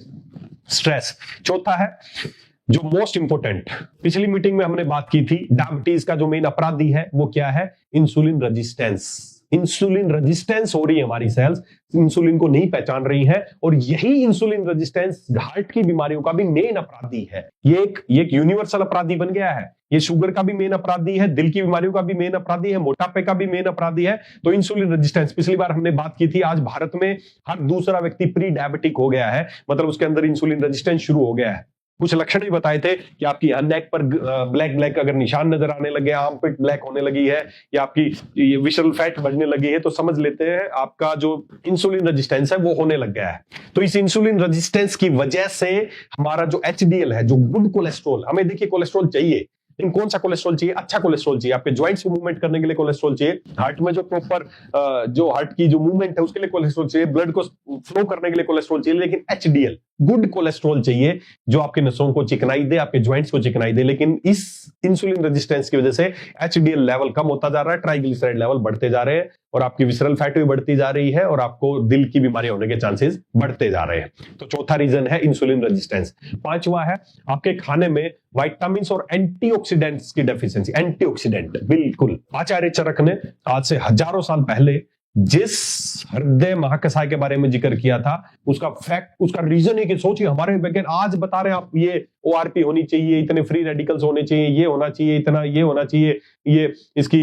स्ट्रेस। चौथा है, जो मोस्ट इंपोर्टेंट, पिछली मीटिंग में हमने बात की थी, डायबिटीज का जो मेन अपराधी है वो क्या है, इंसुलिन रेजिस्टेंस। इंसुलिन रेजिस्टेंस हो रही है, हमारी सेल्स इंसुलिन को नहीं पहचान रही है, और यही इंसुलिन रेजिस्टेंस हार्ट की बीमारियों का भी मेन अपराधी है। ये एक यूनिवर्सल अपराधी बन गया है। ये शुगर का भी मेन अपराधी है, दिल की बीमारियों का भी मेन अपराधी है, मोटापे का भी मेन अपराधी है। तो इंसुलिन रेजिस्टेंस, पिछली बार हमने बात की थी, आज भारत में हर दूसरा व्यक्ति प्री डायबिटिक हो गया है, मतलब उसके अंदर इंसुलिन रेजिस्टेंस शुरू हो गया है। कुछ लक्षण भी बताए थे कि आपकी नेक पर ब्लैक अगर निशान नजर आने लगे, आर्मपिट ब्लैक होने लगी है, या आपकी विशरल फैट बढ़ने लगी है, तो समझ लेते हैं आपका जो इंसुलिन रेजिस्टेंस है वो होने लग गया है। तो इस इंसुलिन रेजिस्टेंस की वजह से हमारा जो एचडीएल है, जो गुड कोलेस्ट्रॉल, हमें देखिए कोलेस्ट्रॉल चाहिए, लेकिन कौन सा कोलेस्ट्रॉल चाहिए, अच्छा कोलेस्ट्रॉल चाहिए। आपके ज्वाइंट्स को मूवमेंट करने के लिए कोलेस्ट्रॉल चाहिए, हार्ट में जो प्रॉपर जो हार्ट की जो मूवमेंट है उसके लिए कोलेस्ट्रॉल चाहिए, ब्लड को फ्लो करने के लिए कोलेस्ट्रॉल चाहिए, लेकिन एचडीएल गुड कोलेस्ट्रॉल चाहिए जो आपके नसों को चिकनाई दे, आपके ज्वाइंट्स को चिकनाई दे। लेकिन इस इंसुलिन रेजिस्टेंस की वजह से एचडीएल लेवल कम होता जा रहा है, ट्राइग्लिसराइड लेवल बढ़ते जा रहे हैं, और आपकी विसरल फैट भी बढ़ती जा रही है, और आपको दिल की बीमारी होने के चांसेस बढ़ते जा रहे हैं। तो चौथा रीजन है इंसुलिन रेजिस्टेंस। पांचवा है आपके खाने में विटामिन्स और एंटीऑक्सीडेंट्स की डेफिशिएंसी। एंटीऑक्सीडेंट, बिल्कुल, आचार्य चरक ने आज से हजारों साल पहले जिस हृदय महाकसाय के बारे में जिक्र किया था, उसका फैक्ट, उसका रीजन है कि सोचिए हमारे वैज्ञानिक आज बता रहे हैं आप ये ओआरपी होनी चाहिए, इतने फ्री रेडिकल्स होने चाहिए, ये होना चाहिए, इतना ये होना चाहिए, ये इसकी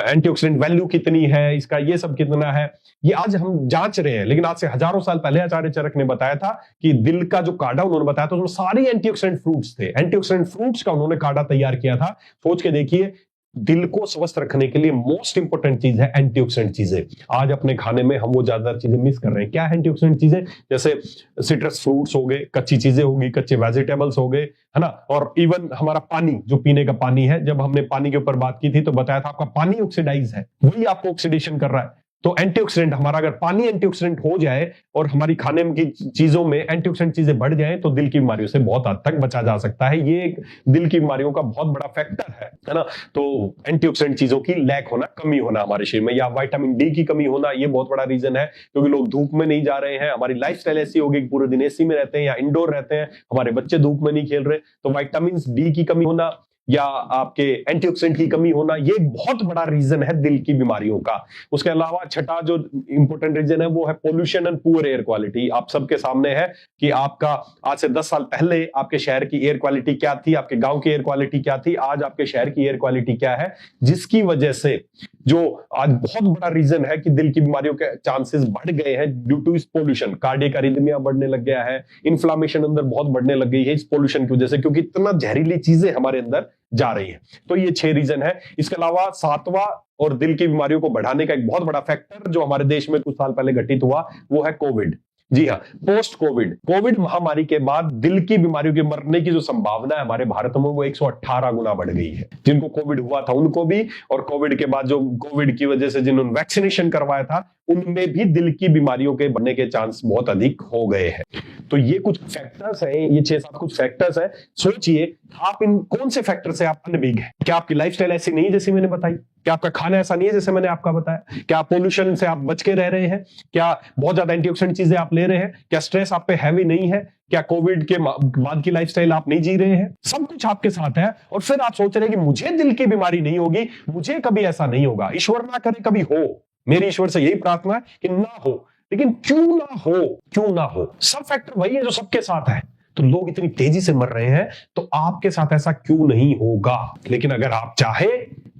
एंटीऑक्सीडेंट वैल्यू कितनी है, इसका ये सब कितना है, ये आज हम जांच रहे हैं। लेकिन आज से हजारों साल पहले आचार्य चरक ने बताया था कि दिल का जो काढ़ा उन्होंने बताया था उसमें सारे एंटीऑक्सीडेंट फ्रूट्स थे। एंटीऑक्सीडेंट फ्रूट्स का उन्होंने काढ़ा तैयार किया था। सोच के देखिए, दिल को स्वस्थ रखने के लिए मोस्ट इंपोर्टेंट चीज है एंटीऑक्सीडेंट चीजें। आज अपने खाने में हम वो ज्यादा चीजें मिस कर रहे हैं। क्या है एंटीऑक्सीडेंट चीजें? जैसे सिट्रस फ्रूट्स हो गए, कच्ची चीजें होगी, कच्चे वेजिटेबल्स हो गए, है ना। और इवन हमारा पानी, जो पीने का पानी है, जब हमने पानी के ऊपर बात की थी तो बताया था आपका पानी ऑक्सीडाइज है, वही आपको ऑक्सीडेशन कर रहा है। तो एंटीऑक्सीडेंट हमारा, अगर पानी एंटीऑक्सीडेंट हो जाए और हमारी खाने की चीजों में एंटीऑक्सीडेंट चीजें बढ़ जाएं तो दिल की बीमारियों से बहुत हद तक बचा जा सकता है। ये एक दिल की बीमारियों का बहुत बड़ा फैक्टर है ना। तो एंटीऑक्सीडेंट चीजों की लैक होना, कमी होना हमारे शरीर में, या विटामिन डी की कमी होना, ये बहुत बड़ा रीजन है। क्योंकि लोग धूप में नहीं जा रहे हैं, हमारी लाइफस्टाइल ऐसी होगी, पूरे दिन एसी में रहते हैं या इंडोर रहते हैं, हमारे बच्चे धूप में नहीं खेल रहे, तो विटामिन डी की कमी होना या आपके एंटीऑक्सीडेंट की कमी होना, ये एक बहुत बड़ा रीजन है दिल की बीमारियों का। उसके अलावा छठा जो इंपॉर्टेंट रीजन है वो है pollution and poor air quality. आप सबके सामने है कि आपका आज से 10 साल पहले आपके शहर की एयर क्वालिटी क्या थी, आपके गांव की एयर क्वालिटी क्या थी, आज आपके शहर की एयर क्वालिटी क्या है, जिसकी वजह से जो आज बहुत बड़ा रीजन है कि दिल की बीमारियों के चांसेस बढ़ गए हैं ड्यू टू इस पोल्यूशन। कार्डियक अरिथमिया बढ़ने लग गया है, इन्फ्लामेशन अंदर बहुत बढ़ने लग गई है इस पोल्यूशन की वजह से, क्योंकि इतना जहरीली चीजें हमारे अंदर जा रही है। तो ये 6 रीजन है। इसके अलावा 7वां और दिल की बीमारियों को बढ़ाने का एक बहुत बड़ा फैक्टर जो हमारे देश में कुछ साल पहले घटित हुआ वो है कोविड। जी हाँ, पोस्ट कोविड महामारी के बाद दिल की बीमारियों के मरने की जो संभावना है हमारे भारत में वो 118 गुना बढ़ गई है। जिनको कोविड हुआ था उनको भी, और कोविड के बाद जो कोविड की वजह से जिन्होंने वैक्सीनेशन करवाया था उनमें भी दिल की बीमारियों के बढ़ने के चांस बहुत अधिक हो गए हैं। तो ये कुछ फैक्टर्स हैं, ये 6-7 कुछ फैक्टर्स हैं। सोचिए आप इन कौन से फैक्टर से आप अनभिज्ञ हैं? क्या आपकी लाइफस्टाइल ऐसी नहीं है जैसी मैंने बताई? क्या आपका खाना ऐसा नहीं है जैसे मैंने आपका बताया? क्या पोल्यूशन से आप बच के रह रहे हैं? क्या बहुत ज्यादा एंटीऑक्सीडेंट चीजें आप ले रहे हैं? क्या स्ट्रेस आप पे हैवी नहीं है? क्या कोविड के बाद की लाइफस्टाइल आप नहीं जी रहे हैं? सब कुछ आपके साथ है और फिर आप सोच रहे हैं कि मुझे दिल की बीमारी नहीं होगी, मुझे कभी ऐसा नहीं होगा। ईश्वर ना करे कभी हो, मेरी ईश्वर से यही प्रार्थना है कि ना हो, लेकिन क्यों ना हो, क्यों ना हो? सब फैक्टर वही है जो सबके साथ है। तो लोग इतनी तेजी से मर रहे हैं तो आपके साथ ऐसा क्यों नहीं होगा? लेकिन अगर आप चाहे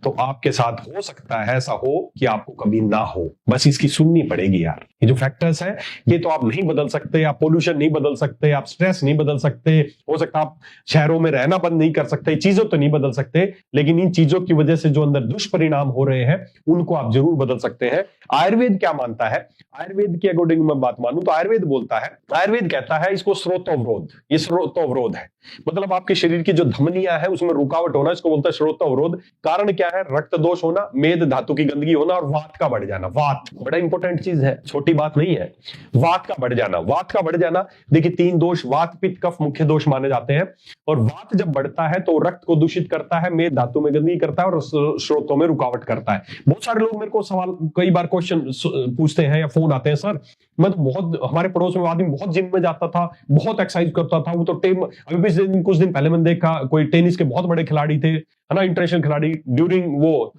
तो आपके साथ हो सकता है ऐसा हो कि आपको कभी ना हो। बस इसकी सुननी पड़ेगी यार। ये जो फैक्टर्स है ये तो आप नहीं बदल सकते, आप पोल्यूशन नहीं बदल सकते, आप स्ट्रेस नहीं बदल सकते, हो सकता आप शहरों में रहना बंद नहीं कर सकते, चीजों तो नहीं बदल सकते, लेकिन इन चीजों की वजह से जो अंदर दुष्परिणाम हो रहे हैं उनको आप जरूर बदल सकते हैं। आयुर्वेद क्या मानता है? आयुर्वेद के अकॉर्डिंग मैं बात मानूं तो आयुर्वेद बोलता है, आयुर्वेद कहता है इसको स्रोतोवरोध। ये स्रोतोवरोध है, मतलब आपके शरीर की जो धमनियां है उसमें रुकावट होना, इसको बोलता है स्रोतोवरोध। कारण क्या है? रक्त दोष होना, मेद धातु की गंदगी होना और वात का बढ़ जाना। वात बड़ा इंपॉर्टेंट चीज है, छोटी बात नहीं है। वात का बढ़ जाना, वात का बढ़ जाना, देखिए 3 दोष वात पित्त कफ मुख्य दोष माने जाते हैं। और वात जब बढ़ता है तो रक्त को दूषित करता है, मेद धातु में गंदगी करता है और स्रोतों में रुकावट करता है। बहुत सारे लोग मेरे को सवाल, कई बार क्वेश्चन पूछते हैं या फोन आते हैं, सर मैं तो बहुत, हमारे पड़ोस में आदमी बहुत जिम में जाता था, बहुत एक्सरसाइज करता था, वो तो अभी कुछ दिन पहले मैंने देखा कोई टेनिस के बहुत बड़े खिलाड़ी थे, है ना, इंटरनेशनल खिलाड़ी, ड्यूरिंग वो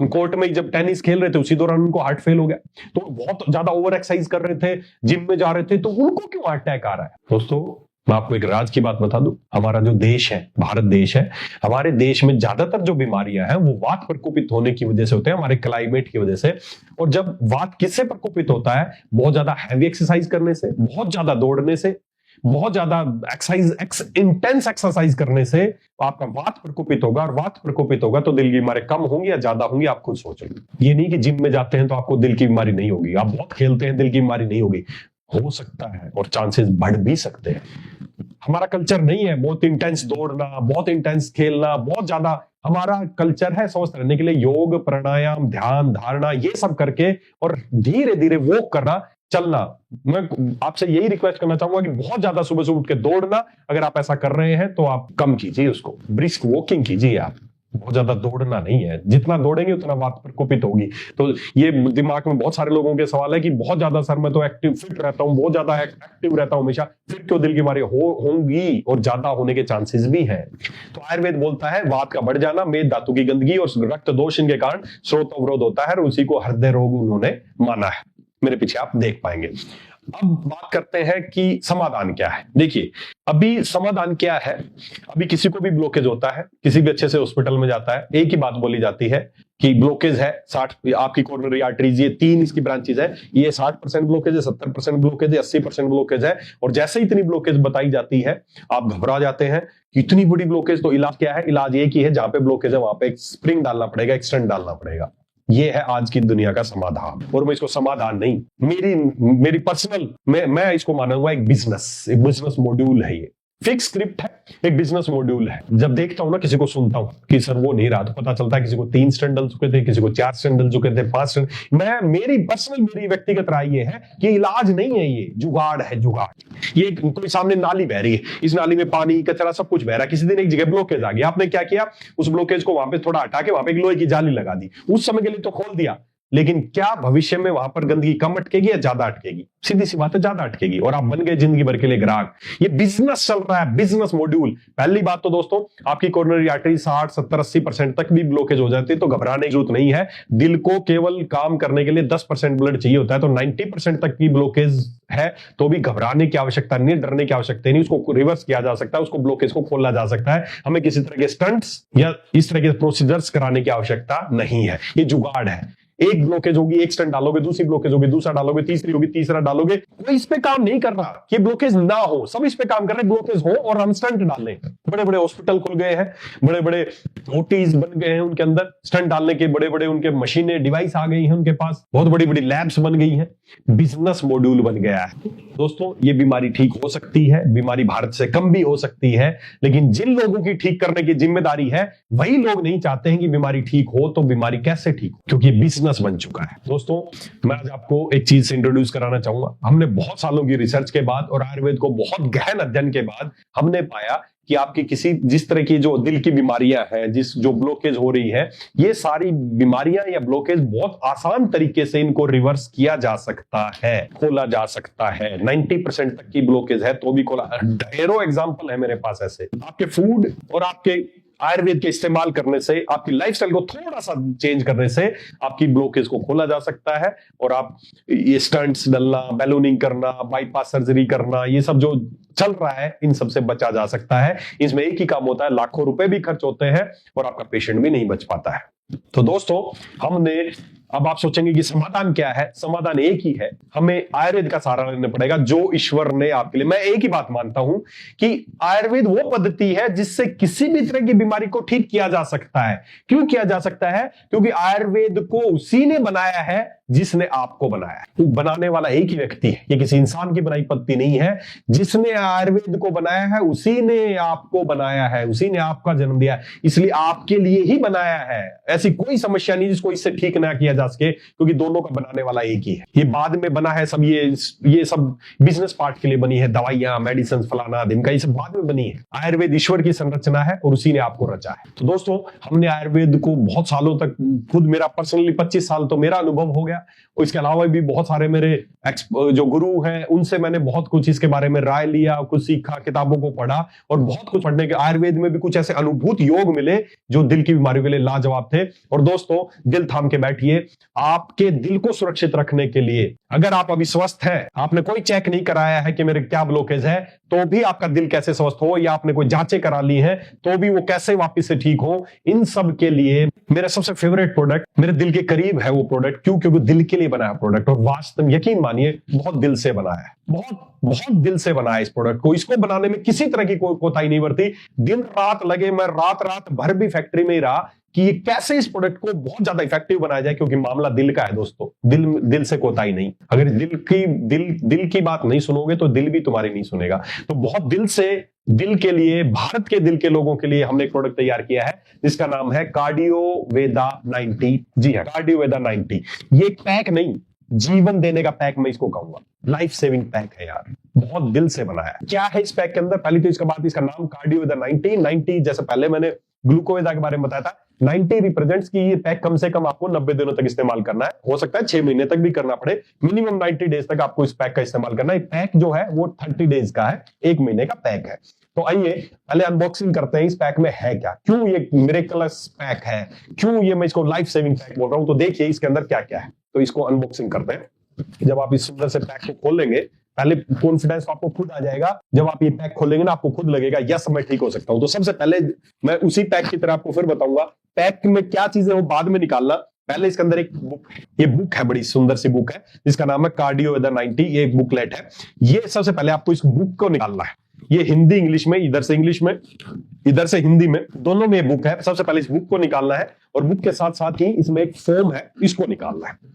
कोर्ट में जब टेनिस खेल रहे थे उसी दौरान उनको हार्ट फेल हो गया। तो बहुत ज्यादा ओवर एक्सरसाइज कर रहे थे, जिम में जा रहे थे, तो उनको क्यों हार्ट अटैक आ रहा है? दोस्तों मैं आपको एक राज की बात बता दूं, हमारा जो देश है, भारत देश है, हमारे देश में ज्यादातर जो बीमारियां हैं वो वात प्रकोपित होने की वजह से होते हैं, हमारे क्लाइमेट की वजह से। और जब वात किससे प्रकोपित होता है? बहुत ज्यादा हैवी एक्सरसाइज करने से, बहुत ज्यादा दौड़ने से, बहुत ज्यादा इंटेंस एक्सरसाइज करने से आपका वात प्रकोपित होगा। और वात प्रकोपित होगा तो दिल की बीमारी कम होंगी या ज्यादा होंगी, आप खुद सोचेंगे। ये नहीं कि जिम में जाते हैं तो आपको दिल की बीमारी नहीं होगी, आप बहुत खेलते हैं दिल की बीमारी नहीं होगी, हो सकता है और चांसेस बढ़ भी सकते हैं। हमारा कल्चर नहीं है बहुत इंटेंस दौड़ना, बहुत इंटेंस खेलना, बहुत ज्यादा। हमारा कल्चर है स्वस्थ रहने के लिए योग, प्राणायाम, ध्यान, धारणा, ये सब करके और धीरे धीरे वॉक करना, चलना। मैं आपसे यही रिक्वेस्ट करना चाहूंगा कि बहुत ज्यादा सुबह से उठ के दौड़ना, अगर आप ऐसा कर रहे हैं तो आप कम कीजिए उसको, ब्रिस्क वॉकिंग कीजिए आप। बहुत ज्यादा दौड़ना नहीं है, जितना दौड़ेंगे उतना बात प्रकोपित होगी। तो ये दिमाग में बहुत सारे लोगों के सवाल है कि बहुत ज्यादा सर मैं तो एक्टिव फिट रहता हूँ, बहुत ज्यादा एक्टिव रहता हूँ हमेशा, फिर क्यों दिल की बीमारी होंगी और ज्यादा होने के चांसेस भी हैं। तो आयुर्वेद बोलता है वात का बढ़ जाना, मेद धातु की गंदगी और रक्त दोष इनके कारण स्रोत अवरोध होता है और उसी को हृदय रोग उन्होंने माना है। मेरे पीछे आप देख पाएंगे। अब बात करते हैं कि समाधान क्या है। देखिए अभी समाधान क्या है, अभी किसी को भी ब्लॉकेज होता है, किसी भी अच्छे से हॉस्पिटल में जाता है, एक ही बात बोली जाती है कि ब्लॉकेज है 60, आपकी कोरोनरी आर्टरीज, ये 3 इसकी ब्रांचेज है, ये 60% ब्लॉकेज है, 70% ब्लॉकेज है, 80% ब्लॉकेज है। और जैसे ही इतनी ब्लॉकेज बताई जाती है आप घबरा जाते हैं कि इतनी बड़ी ब्लॉकेज, तो इलाज क्या है? इलाज एक ही है, जहां पे ब्लॉकेज है वहां पे एक स्प्रिंग डालना पड़ेगा, एक स्टंट डालना पड़ेगा। ये है आज की दुनिया का समाधान। और मैं इसको समाधान नहीं, मेरी पर्सनल, मैं इसको मानूंगा एक बिजनेस मॉड्यूल है। ये फिक्स स्क्रिप्ट है, एक बिजनेस मॉड्यूल है। जब देखता हूं ना, किसी को सुनता हूं कि सर वो नहीं रहा, तो पता चलता है किसी को 3 स्टंट डल चुके थे, किसी को 4 स्टंट डल चुके थे, 5 स्टंट। मेरी व्यक्तिगत राय ये है कि इलाज नहीं है, ये जुगाड़ है, जुगाड़। ये कोई सामने नाली बह रही है, इस नाली में पानी कचरा सब कुछ बह रहा है, किसी दिन एक जगह ब्लॉकेज आ गया, आपने क्या किया? उस ब्लॉकेज को वहां पे थोड़ा हटा के वहां पे एक लोहे की जाली लगा दी, उस समय के लिए तो खोल दिया, लेकिन क्या भविष्य में वहां पर गंदगी कम अटकेगी या ज्यादा अटकेगी? सीधी सी बात है, ज्यादा अटकेगी, और आप बन गए जिंदगी भर के लिए ग्राहक। ये बिजनेस चल रहा है, बिजनेस मॉड्यूल। पहली बात तो दोस्तों, आपकी कोरोनरी आर्टरी 60, 70, 80% तक भी ब्लॉकेज हो जाती है तो घबराने की जरूरत नहीं है। दिल को केवल काम करने के लिए 10% ब्लड चाहिए होता है, तो 90% तक की ब्लॉकेज है तो भी घबराने की आवश्यकता नहीं, डरने की आवश्यकता नहीं। उसको रिवर्स किया जा सकता है, उसको ब्लॉकेज को खोला जा सकता है। हमें किसी तरह के स्टंट्स या इस तरह के प्रोसीजर्स कराने की आवश्यकता नहीं है। ये जुगाड़ है। एक ब्लॉकेज होगी, एक स्टंट डालोगे, दूसरी ब्लॉकेज होगी, दूसरा डालोगे, तीसरी होगी, तीसरा डालोगे। कोई इस पे काम नहीं कर रहा कि ब्लॉकेज ना हो, सब इस पे काम कर रहे हैं ब्लॉकेज हो और हम स्टंट डालें। बड़े बड़े हॉस्पिटल खुल गए हैं, बड़े बड़े ओटीज बन गए हैं, उनके अंदर स्टंट डालने के बड़े बड़े उनके मशीनें, डिवाइस आ गई हैं उनके पास, बहुत बड़ी बड़ी लैब्स बन गई हैं, बिजनेस मॉड्यूल बन गया है। दोस्तों ये बीमारी ठीक हो सकती है, बीमारी भारत से कम भी हो सकती है, लेकिन जिन लोगों की ठीक करने की जिम्मेदारी है वही लोग नहीं चाहते हैं कि बीमारी ठीक हो। तो बीमारी कैसे ठीक हो? क्योंकि बिजनेस बन चुका है। दोस्तों मैं आज आपको एक चीज से इंट्रोड्यूस कराना चाहूंगा। हमने बहुत सालों की रिसर्च के बाद और आयुर्वेद को बहुत गहन अध्ययन के बाद हमने पाया कि आपकी जिस तरह की जो दिल की बीमारियां हैं, जो ब्लॉकेज हो रही है, ये सारी बीमारियां या ब्लॉकेज बहुत आसान तरीके से इनको रिवर्स किया जा सकता है, खोला जा सकता है। 90% तक की ब्लॉकेज है तो भी खोला। ढेरों एग्जांपल है मेरे पास ऐसे। आपके फूड और आपके आयुर्वेद के इस्तेमाल करने से, आपकी लाइफस्टाइल को थोड़ा सा चेंज करने से आपकी ब्लॉकेज को खोला जा सकता है। और आप ये स्टंट्स डालना, बैलूनिंग करना, बाईपास सर्जरी करना, ये सब जो चल रहा है, इन सब से बचा जा सकता है। इसमें एक ही काम होता है, लाखों रुपए भी खर्च होते हैं और आपका पेशेंट भी नहीं बच पाता है। तो दोस्तों अब आप सोचेंगे कि समाधान क्या है? समाधान एक ही है, हमें आयुर्वेद का सहारा लेना पड़ेगा जो ईश्वर ने आपके लिए। मैं एक ही बात मानता हूं कि आयुर्वेद वो पद्धति है जिससे किसी भी तरह की बीमारी को ठीक किया जा सकता है। क्यों किया जा सकता है? क्योंकि आयुर्वेद को उसी ने बनाया है जिसने आपको बनाया है। तो बनाने वाला एक ही व्यक्ति है, ये किसी इंसान की बनाई पद्धति नहीं है। जिसने आयुर्वेद को बनाया है उसी ने आपको बनाया है, उसी ने आपका जन्म दिया है, इसलिए आपके लिए ही बनाया है। ऐसी कोई समस्या नहीं जिसको इससे ठीक ना किया जा सके, क्योंकि दोनों का बनाने वाला एक ही है। ये बाद में बना है सब, ये सब बिजनेस पार्ट के लिए बनी है, दवाइयां, मेडिसिन, फलाना ढिमका, ये सब बाद में बनी है। आयुर्वेद ईश्वर की संरचना है और उसी ने आपको रचा है। तो दोस्तों हमने आयुर्वेद को बहुत सालों तक, खुद मेरा पर्सनली 25 साल तो मेरा अनुभव हो गया, और इसके अलावा भी बहुत सारे मेरे जो गुरु हैं उनसे मैंने बहुत कुछ इसके बारे में राय लिया, कुछ सीखा, किताबों को पढ़ा, और बहुत कुछ पढ़ने के आयुर्वेद में भी कुछ ऐसे अनुभूत योग मिले जो दिल की बीमारियों के लिए लाजवाब थे। और दोस्तों दिल थाम के बैठिए, आपके दिल को सुरक्षित रखने के लिए, अगर आप अभी स्वस्थ हैं, आपने कोई चेक नहीं कराया है कि मेरे क्या ब्लॉकेज है, तो भी आपका दिल कैसे स्वस्थ हो, या आपने कोई जांचें करा ली हैं तो भी वो कैसे वापस से ठीक हो, इन सब के लिए मेरा सबसे फेवरेट प्रोडक्ट, मेरे दिल के करीब है वो प्रोडक्ट। क्यों? क्योंकि दिल के लिए बना है प्रोडक्ट, और वास्तव यकीन मानिए बहुत दिल से बना है, बहुत दिल से बना है इस प्रोडक्ट को। इसको बनाने में किसी तरह की कोई कोताही नहीं बरती, दिन रात लगे, मैं रात भर भी फैक्ट्री में ही रहा कि ये कैसे इस प्रोडक्ट को बहुत ज्यादा इफेक्टिव बनाया जाए, क्योंकि मामला दिल का है दोस्तों। दिल से कोताही नहीं। अगर दिल की बात नहीं सुनोगे तो दिल भी तुम्हारी नहीं सुनेगा। तो बहुत दिल से, दिल के लिए, भारत के दिल के लोगों के लिए हमने एक प्रोडक्ट तैयार किया है जिसका नाम है कार्डियोवेदा 90। जी हाँ, कार्डियोवेदा 90। ये पैक नहीं, जीवन देने का पैक मैं इसको कहूंगा, लाइफ सेविंग पैक है यार, बहुत दिल से बनाया है। क्या है इस पैक के अंदर? पहले तो इसका नाम कार्डियोवेदा 90। जैसे पहले मैंने ग्लूकोवेदा के बारे में बताया था, 90 रिप्रेजेंट्स की ये पैक कम से कम आपको 90 दिनों तक इस्तेमाल करना है, हो सकता है 6 महीने तक भी करना पड़े, मिनिमम 90 डेज तक आपको इस पैक का इस्तेमाल करना है। पैक जो है वो 30 डेज का है, 1 महीने का पैक है। तो आइए पहले अनबॉक्सिंग करते हैं, इस पैक में है क्या, क्यों ये मिरेकलस पैक है, क्यों ये मैं इसको लाइफ सेविंग पैक बोल रहा हूं। तो देखिए इसके अंदर क्या क्या है, तो इसको अनबॉक्सिंग करते हैं। जब आप इस सुंदर से पैक को खोलेंगे, पहले कॉन्फिडेंस आपको खुद आ जाएगा, जब आप ये पैक खोलेंगे ना आपको खुद लगेगा यस मैं ठीक हो सकता हूं। तो सबसे पहले मैं उसी पैक की तरह आपको फिर बताऊंगा, पैक में क्या चीजें वो बाद में निकालना। पहले इसके अंदर एक बुक, ये बुक है, बड़ी सुंदर सी बुक है जिसका नाम है कार्डियो वेदा 90, ये एक बुकलेट है। ये सबसे पहले आपको इस बुक को निकालना है, ये हिंदी इंग्लिश में, इधर से इंग्लिश में, इधर से हिंदी में, दोनों में बुक है। सबसे पहले इस बुक को निकालना है और बुक के साथ साथ ही इसमें एक फॉर्म है, इसको निकालना है।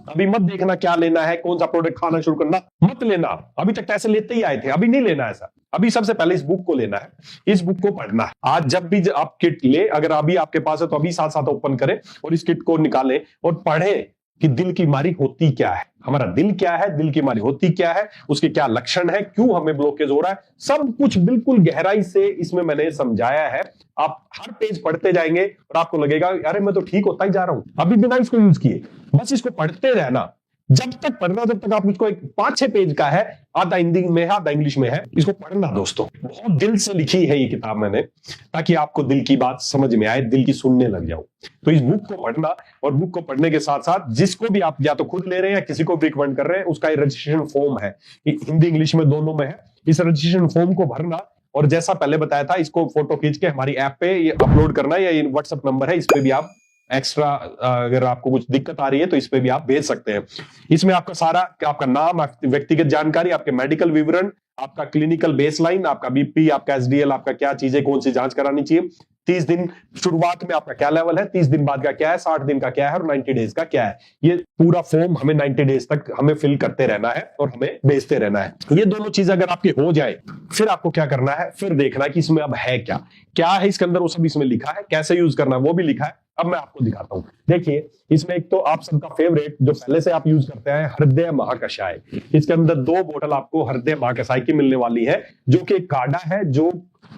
अभी मत देखना क्या लेना है, कौन सा प्रोडक्ट खाना शुरू करना मत लेना, अभी तक ऐसे लेते ही आए थे, अभी नहीं लेना ऐसा। अभी सबसे पहले इस बुक को लेना है, इस बुक को पढ़ना है। आज जब भी आप किट ले, अगर अभी आपके पास है तो अभी साथ साथ ओपन करें और इस किट को निकालें और पढ़ें कि दिल की बीमारी होती क्या है, हमारा दिल क्या है, दिल की बीमारी होती क्या है, उसके क्या लक्षण है, क्यों हमें ब्लॉकेज हो रहा है, सब कुछ बिल्कुल गहराई से इसमें मैंने समझाया है। आप हर पेज पढ़ते जाएंगे और आपको लगेगा अरे मैं तो ठीक होता ही जा रहा हूं, अभी बिना इसको यूज किए। बस इसको पढ़ते रहना, जब तक पढ़ना, जब तक आप इसको एक 5-6 पेज का है, आधा हिंदी में है आधा इंग्लिश में है, इसको पढ़ना दोस्तों। बहुत दिल से लिखी है ये किताब मैंने, ताकि आपको दिल की बात समझ में आए, दिल की सुनने लग जाओ। तो इस बुक को पढ़ना, और बुक को पढ़ने के साथ साथ जिसको भी आप या तो खुद ले रहे हैं या किसी को भी रिकमेंड कर रहे हैं, उसका रजिस्ट्रेशन फॉर्म है, हिंदी इंग्लिश में दोनों में है। इस रजिस्ट्रेशन फॉर्म को भरना और जैसा पहले बताया था, इसको फोटो खींच के हमारी ऐप पे ये अपलोड करना, या ये व्हाट्सएप नंबर है, इस पे भी आप एक्स्ट्रा अगर आपको कुछ दिक्कत आ रही है तो इस पे भी आप भेज सकते हैं। इसमें आपका सारा, आपका नाम, व्यक्तिगत जानकारी, आपके मेडिकल विवरण, आपका क्लिनिकल बेसलाइन, आपका बीपी, आपका एसडीएल, आपका क्या चीजें, कौन सी जांच करानी चाहिए, 30 दिन शुरुआत में आपका क्या लेवल है, 30 दिन बाद का क्या है, 60 दिन का क्या है और 90 डेज का क्या है। ये पूरा फॉर्म हमें 90 डेज तक हमें फिल करते रहना है और हमें भेजते रहना है। ये दोनों चीजें अगर आपकी हो जाए, फिर आपको क्या करना है, फिर देखना है कि इसमें अब है क्या, क्या है इसके अंदर, वो सब इसमें लिखा है, कैसे यूज करना है वो भी लिखा है। अब मैं आपको दिखाता हूं। देखिए इसमें एक तो आप सबका फेवरेट जो पहले से आप यूज करते हैं, हृदय महाकषाय। इसके अंदर 2 बोतल आपको हृदय महाकषाय की मिलने वाली है, जो कि एक काढ़ा है, जो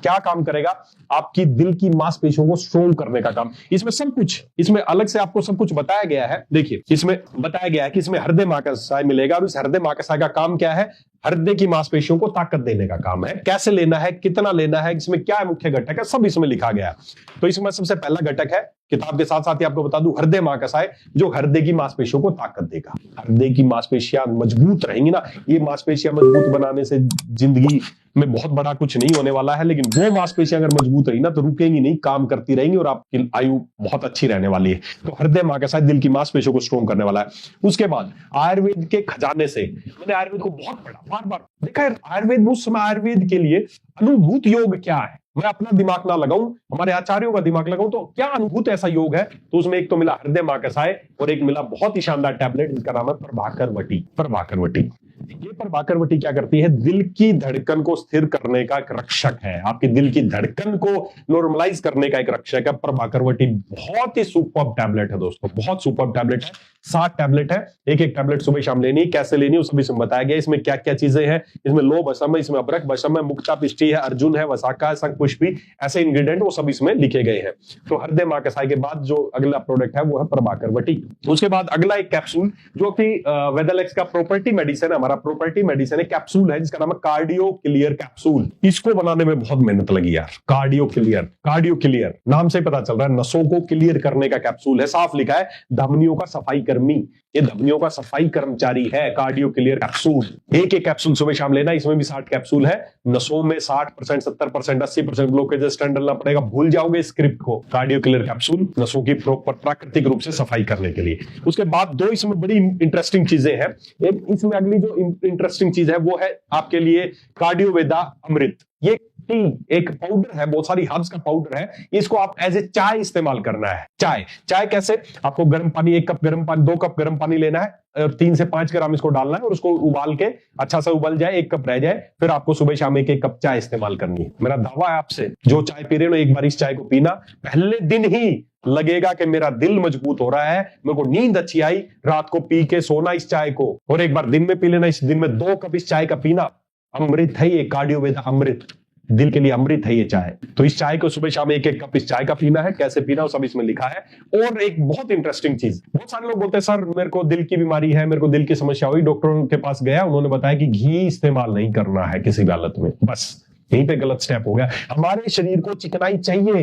क्या काम करेगा, आपकी दिल की मांसपेशियों को स्ट्रोंग करने का काम। इसमें सब कुछ, इसमें अलग से आपको सब कुछ बताया गया है। देखिए इसमें बताया गया है कि इसमें हृदय महाकषाय मिलेगा, और इस हृदय महाकषाय का काम क्या है, हृदय की मांसपेशियों को ताकत देने का काम है। कैसे लेना है, कितना लेना है, इसमें क्या मुख्य घटक है, सब इसमें लिखा गया है। तो इसमें सबसे पहला घटक है, किताब के साथ साथ ही आपको बता दूं, हृदय महाकषाय, जो हृदय की मांसपेशियों को ताकत देगा। हृदय की मांसपेशियां मजबूत रहेंगी ना, ये मांसपेशियां मजबूत बनाने से जिंदगी में बहुत बड़ा कुछ नहीं होने वाला है, लेकिन वो मांसपेशियां अगर मजबूत रही ना तो रुकेंगी नहीं, काम करती रहेंगी और आपकी आयु बहुत अच्छी रहने वाली है। तो हृदय महाकषाय दिल की मांसपेशियों को स्ट्रोंग करने वाला है। उसके बाद आयुर्वेद के खजाने से, मैंने आयुर्वेद को बहुत पढ़ा, बार बार देखा है आयुर्वेद, उस समय आयुर्वेद के लिए अनुभूत योग क्या है, मैं अपना दिमाग ना लगाऊं, हमारे आचार्यों का दिमाग लगाऊं, तो क्या अनुभूत ऐसा योग है। तो उसमें एक तो मिला हृदय महाकषाय और एक मिला बहुत ही शानदार टैबलेट जिसका नाम है प्रभाकर वटी। प्रभाकर वटी, ये प्रभाकर वटी क्या करती है, दिल की धड़कन को स्थिर करने का एक रक्षक है, आपकी दिल की धड़कन को नॉर्मलाइज करने का एक रक्षक है प्रभाकर वटी। बहुत ही सुपर्ब टैबलेट है दोस्तों, बहुत सुपर्ब टैबलेट है। 7 टैबलेट है, एक एक टैबलेट सुबह शाम लेनी है, कैसे लेनी है सब इसमें बताया गया। इसमें क्या क्या चीजें हैं, इसमें लो भस्म है, इसमें अबरक भस्म है, मुक्ता पिष्टी है, अर्जुन है, वसाका है, शंख पुष्पी, ऐसे इंग्रेडिएंट वो सब इसमें लिखे गए हैं। तो हृदय महाकषाय के बाद जो अगला प्रोडक्ट है वो है प्रभाकर वटी। उसके बाद अगला एक कैप्सूल, जो कि वेदालेक्स का प्रॉपर्टी मेडिसिन है, हमारा प्रॉपर्टी मेडिसिन है, कैप्सूल है जिसका नाम है कार्डियो क्लियर कैप्सूल। इसको बनाने में बहुत मेहनत लगी यार। कार्डियो क्लियर, कार्डियो क्लियर नाम से पता चल रहा है नसों को क्लियर करने का कैप्सूल है, साफ लिखा है धमनियों का सफाई कर्मी, ये धमनियों का सफाई कर्मचारी है कार्डियो क्लियर कैप्सूल। एक एक कैप्सूल सुबह शाम लेना, इसमें भी 60 कैप्सूल है। नसों में 60%, 70%, 80% ब्लॉकेज स्टैंड डालना पड़ेगा, भूल जाओगे स्क्रिप्ट को। कार्डियो क्लियर कैप्सूल नसों की प्रॉपर प्राकृतिक रूप से सफाई करने के लिए। उसके बाद 2 इसमें बड़ी इंटरेस्टिंग चीजें हैं। एक इसमें अगली जो इंटरेस्टिंग चीज है वो है आपके लिए कार्डियो वेदा अमृत। ये टी एक पाउडर है, बहुत सारी हर्ब्स का पाउडर है, इसको आप एज ए चाय इस्तेमाल करना है। चाय कैसे, आपको गर्म पानी, 1 कप गर्म पानी, 2 कप गर्म पानी लेना है और 3 से 5 ग्राम इसको डालना है और उसको उबाल के अच्छा सा उबल जाए, 1 कप रह जाए, फिर आपको सुबह शाम 1-1 कप चाय इस्तेमाल करनी है। मेरा दावा है आपसे, जो चाय पी रहे हो एक बार इस चाय को पीना, पहले दिन ही लगेगा कि मेरा दिल मजबूत हो रहा है, मेरे को नींद अच्छी आई, रात को पी के सोना इस चाय को, और एक बार दिन में पी लेना, इस दिन में 2 कप इस चाय का पीना। अमृत है ये, कार्डियो वेदा अमृत। दिल के लिए अमृत है ये चाय। तो इस चाय को सुबह शाम एक एक कप इस चाय का पीना है, कैसे पीना हो सब इसमें लिखा है। और एक बहुत इंटरेस्टिंग चीज, बहुत सारे लोग बोलते हैं सर मेरे को दिल की बीमारी है, मेरे को दिल की समस्या हुई, डॉक्टरों के पास गया, उन्होंने बताया कि घी इस्तेमाल नहीं करना है किसी भी हालत में। बस यहीं पे गलत स्टेप हो गया। हमारे शरीर को चिकनाई चाहिए,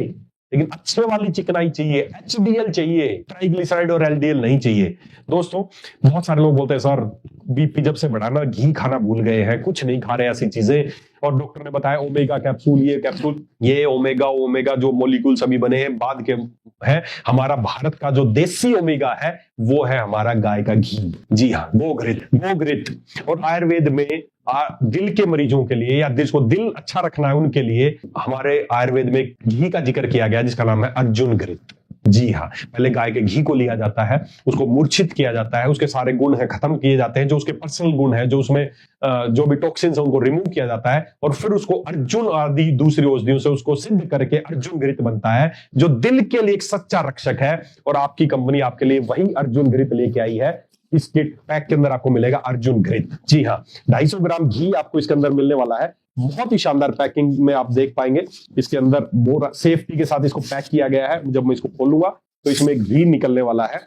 लेकिन अच्छे वाली चिकनाई चाहिए, एचडीएल चाहिए, ट्राइग्लिसराइड और एलडीएल नहीं चाहिए। दोस्तों बहुत सारे लोग बोलते हैं सर बीपी जब से बढ़ा ना घी खाना भूल गए हैं, कुछ नहीं खा रहे ऐसी चीजें, और डॉक्टर ने बताया ओमेगा कैप्सूल, ये कैप्सूल, ये ओमेगा जो मॉलिक्यूल्स अभी बने हैं बाद के हैं। हमारा भारत का जो देसी ओमेगा है वो है हमारा गाय का घी। जी हाँ, गोघृत। और आयुर्वेद में दिल के मरीजों के लिए या जिसको दिल अच्छा रखना है उनके लिए हमारे आयुर्वेद में घी का जिक्र किया गया जिसका नाम है अर्जुन घृत। जी हाँ, पहले गाय के घी को लिया जाता है, उसको मूर्छित किया जाता है, उसके सारे गुण हैं खत्म किए जाते हैं, जो उसके पर्सनल गुण है, जो उसमें जो भी टॉक्सिन्स है उनको रिमूव किया जाता है, और फिर उसको अर्जुन आदि दूसरी औषधियों से उसको सिद्ध करके अर्जुन घृत बनता है, जो दिल के लिए एक सच्चा रक्षक है। और आपकी कंपनी आपके लिए वही अर्जुन घृत लेके आई है। इस किट पैक के अंदर आपको मिलेगा अर्जुन घृत। जी हाँ, 250 ग्राम घी आपको इसके अंदर मिलने वाला है। बहुत ही शानदार पैकिंग में आप देख पाएंगे, इसके अंदर बोरा सेफ्टी के साथ इसको पैक किया गया है। जब मैं इसको खोलूंगा तो इसमें एक घी निकलने वाला है,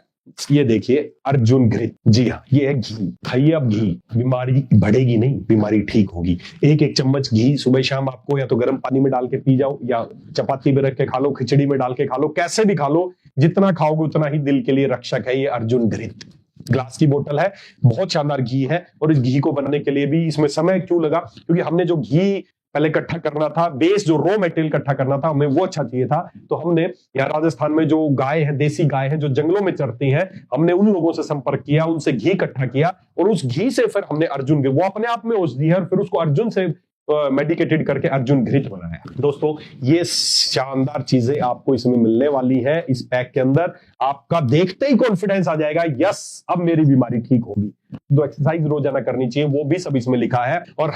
ये देखिए अर्जुन घृत। जी हाँ, ये है घी। खाइए अब घी, बीमारी बढ़ेगी नहीं, बीमारी ठीक होगी। एक एक चम्मच घी सुबह शाम आपको या तो गर्म पानी में डाल के पी जाओ, या चपाती में रख के खा लो, खिचड़ी में डाल के खा लो, कैसे भी खा लो, जितना खाओगे उतना ही दिल के लिए रक्षक है ये अर्जुन घृत। ग्लास की बोतल है, बहुत शानदार घी है। और इस घी को बनाने के लिए भी इसमें समय क्यों लगा, क्योंकि हमने जो घी पहले इकट्ठा करना था, बेस जो रॉ मटेरियल इकट्ठा करना था, हमें वो अच्छा चाहिए था। तो हमने यहाँ राजस्थान में जो गाय है, देसी गाय है जो जंगलों में चरती हैं, हमने उन लोगों से संपर्क किया, उनसे घी इकट्ठा किया, और उस घी से फिर हमने अर्जुन घृत, वो अपने आप में औषधि है, और फिर उसको अर्जुन से मेडिकेटेड करके अर्जुन घृत बनाया। दोस्तों ये शानदार चीजें आपको इसमें मिलने वाली है। इस पैक के अंदर आपका देखते ही कॉन्फिडेंस आ जाएगा, यस अब मेरी बीमारी ठीक होगी। जो एक्सरसाइज रोजाना करनी चाहिए वो भी सब इसमें लिखा है। और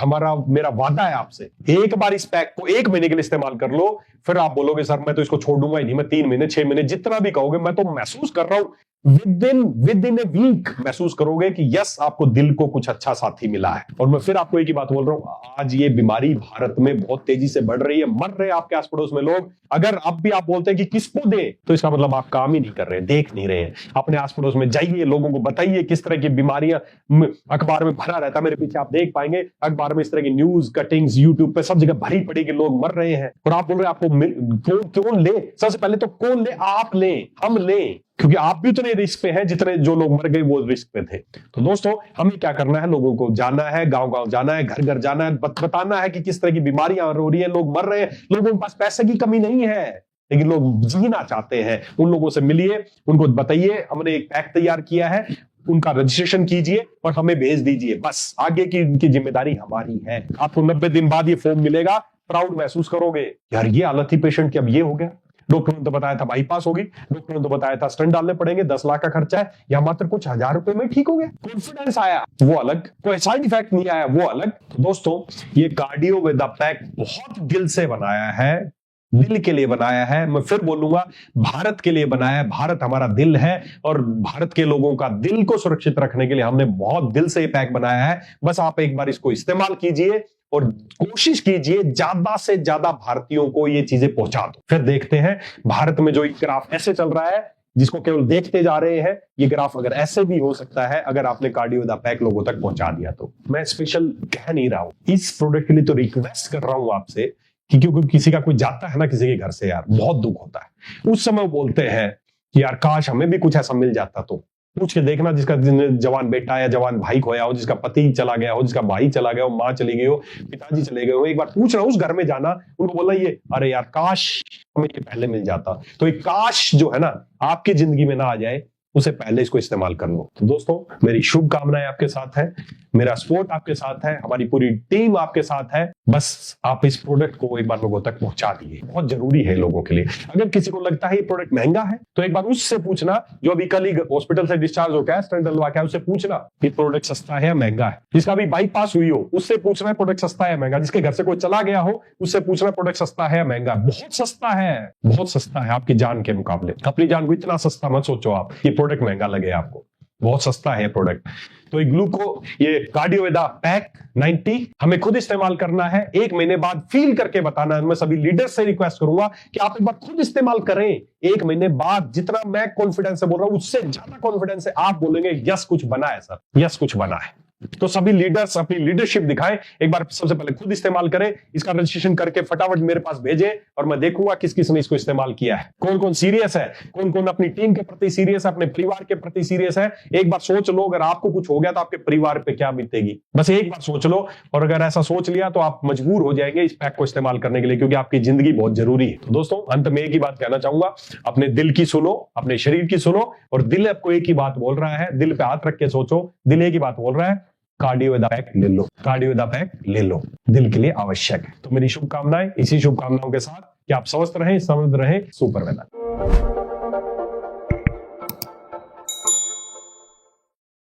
मेरा वादा है आपसे, एक बार इस पैक को 1 महीने के लिए इस्तेमाल कर लो, फिर आप बोलोगे सर मैं तो इसको छोड़ दूंगा ही नहीं, मैं 3 महीने 6 महीने जितना भी कहोगे, मैं तो महसूस कर रहा हूं विद इन ए वीक महसूस करोगे कि यस आपको दिल को कुछ अच्छा साथी मिला है। और मैं फिर आपको एक ही बात बोल रहा हूं, आज ये बीमारी भारत में बहुत तेजी से बढ़ रही है, मर रहे हैं आपके आस पड़ोस में लोग। अगर अब भी आप बोलते हैं कि किसको दे, तो इसका मतलब आप काम ही नहीं कर रहे, देख नहीं रहे हैं। अपने आस पड़ोस में जाइए, लोगों को बताइए किस तरह की बीमारियां अखबार में भरा रहता है, मेरे पीछे आप देख पाएंगे अखबार में इस तरह की न्यूज कटिंग्स यूट्यूब पे सब जगह भरी पड़ी कि लोग मर रहे हैं। और आप बोल रहे हैं आपको कौन ले, सबसे पहले तो कौन ले, आप ले, हम ले, क्योंकि आप भी उतने रिस्क पे हैं जितने जो लोग मर गए वो रिस्क पे थे। तो दोस्तों हमें क्या करना है, लोगों को जाना है, गांव-गांव जाना है, घर-घर जाना है, बताना है कि किस तरह की बीमारियां हो रही है, लोग मर रहे हैं, लोगों के पास पैसे की कमी नहीं है लेकिन लोग जीना चाहते हैं। उन लोगों से मिलिए, उनको बताइए, हमने एक पैक तैयार किया है, उनका रजिस्ट्रेशन कीजिए और हमें भेज दीजिए, बस आगे की उनकी जिम्मेदारी हमारी है। आपको 90 दिन बाद ये फॉर्म मिलेगा, प्राउड महसूस करोगे, यार ये हालत थी पेशेंट की, अब ये हो गया। डॉक्टर ने तो बताया था बाईपास होगी, डॉक्टर ने तो बताया था स्टंट डालने पड़ेंगे, 10 लाख का खर्चा है, या मात्र कुछ 1000 रुपए में ठीक हो गया। कॉन्फिडेंस आया वो अलग, कोई साइड इफेक्ट नहीं आया वो अलग। तो दोस्तों ये कार्डियोवेदा पैक बहुत दिल से बनाया है, दिल के लिए बनाया है। मैं फिर बोलूंगा, भारत के लिए बनाया है। भारत हमारा दिल है और भारत के लोगों का दिल को सुरक्षित रखने के लिए हमने बहुत दिल से ये पैक बनाया है। बस आप एक बार इसको इस्तेमाल कीजिए और कोशिश कीजिए ज्यादा से ज्यादा भारतीयों को ये चीजें पहुंचा दो। फिर देखते हैं भारत में जो ग्राफ ऐसे चल रहा है जिसको केवल देखते जा रहे हैं, ये ग्राफ अगर ऐसे भी हो सकता है अगर आपने कार्डियोवेदा पैक लोगों तक पहुंचा दिया तो। मैं स्पेशल कह नहीं रहा हूं, इस प्रोडक्ट के लिए तो रिक्वेस्ट कर रहा हूं आपसे कि क्योंकि किसी का कोई जाता है ना किसी के घर से, यार बहुत दुख होता है। उस समय बोलते हैं कि यार काश हमें भी कुछ ऐसा मिल जाता। तो पूछ के देखना जिसका जवान बेटा या जवान भाई खोया हो, जिसका पति चला गया हो, जिसका भाई चला गया हो, माँ चली गई हो, पिताजी चले गए हो, एक बार पूछना, उस घर में जाना, उनको बोलना ये अरे यार काश हमें ये पहले मिल जाता। तो एक काश जो है ना आपकी जिंदगी में ना आ जाए, उसे पहले इसको इस्तेमाल कर लो। तो दोस्तों मेरी शुभकामनाएं आपके साथ है, मेरा सपोर्ट आपके साथ है, हमारी पूरी टीम आपके साथ है। बस आप इस प्रोडक्ट को एक बार लोगों तक पहुंचा दिए, बहुत जरूरी है लोगों के लिए। अगर किसी को लगता है ये प्रोडक्ट महंगा है तो एक बार उससे पूछना, जो अभी कल ही हॉस्पिटल से डिस्चार्ज हो गया, स्टेंट डलवा के, उससे पूछना ये प्रोडक्ट सस्ता है या महंगा है। जिसका भी बाईपास हुई हो उससे पूछना है प्रोडक्ट सस्ता है या महंगा। जिसके घर से कोई चला गया हो उससे पूछना प्रोडक्ट सस्ता है या महंगा। बहुत सस्ता है, बहुत सस्ता है आपकी जान के मुकाबले। अपनी जान को इतना सस्ता मत सोचो आप, ये प्रोडक्ट महंगा लगे आपको, बहुत सस्ता है प्रोडक्ट। तो ये कार्डियोवेदा पैक 90 हमें खुद इस्तेमाल करना है। 1 महीने बाद फील करके बताना है। मैं सभी लीडर्स से रिक्वेस्ट करूंगा कि आप एक बार खुद इस्तेमाल करें। 1 महीने बाद जितना मैं कॉन्फिडेंस से बोल रहा हूं उससे ज्यादा कॉन्फिडेंस से आप बोलेंगे यस कुछ बना है सर, यस कुछ बना है। तो सभी लीडर्स अपनी लीडरशिप दिखाएं, एक बार सबसे पहले खुद इस्तेमाल करें, इसका रजिस्ट्रेशन करके फटाफट मेरे पास भेजें और मैं देखूंगा किस किस ने इसको इस्तेमाल किया है, कौन कौन सीरियस है, कौन कौन अपनी टीम के प्रति सीरियस है, अपने परिवार के प्रति सीरियस है। एक बार सोच लो, अगर आपको कुछ हो गया तो आपके परिवार पे क्या बीतेगी, बस एक बार सोच लो। और अगर ऐसा सोच लिया तो आप मजबूर हो जाएंगे इस पैक को इस्तेमाल करने के लिए, क्योंकि आपकी जिंदगी बहुत जरूरी है। तो दोस्तों अंत में एक ही बात कहना चाहूंगा, अपने दिल की सुनो, अपने शरीर की सुनो, और दिल आपको एक ही बात बोल रहा है, दिल पे हाथ रख के सोचो, दिल एक ही बात बोल रहा है, कार्डियोवेदा पैक ले लो, कार्डियोवेदा पैक ले लो, दिल के लिए आवश्यक है। तो मेरी शुभकामनाएं, इसी शुभकामनाओं के साथ कि आप स्वस्थ रहें, समृद्ध रहें, सुपर वेदा।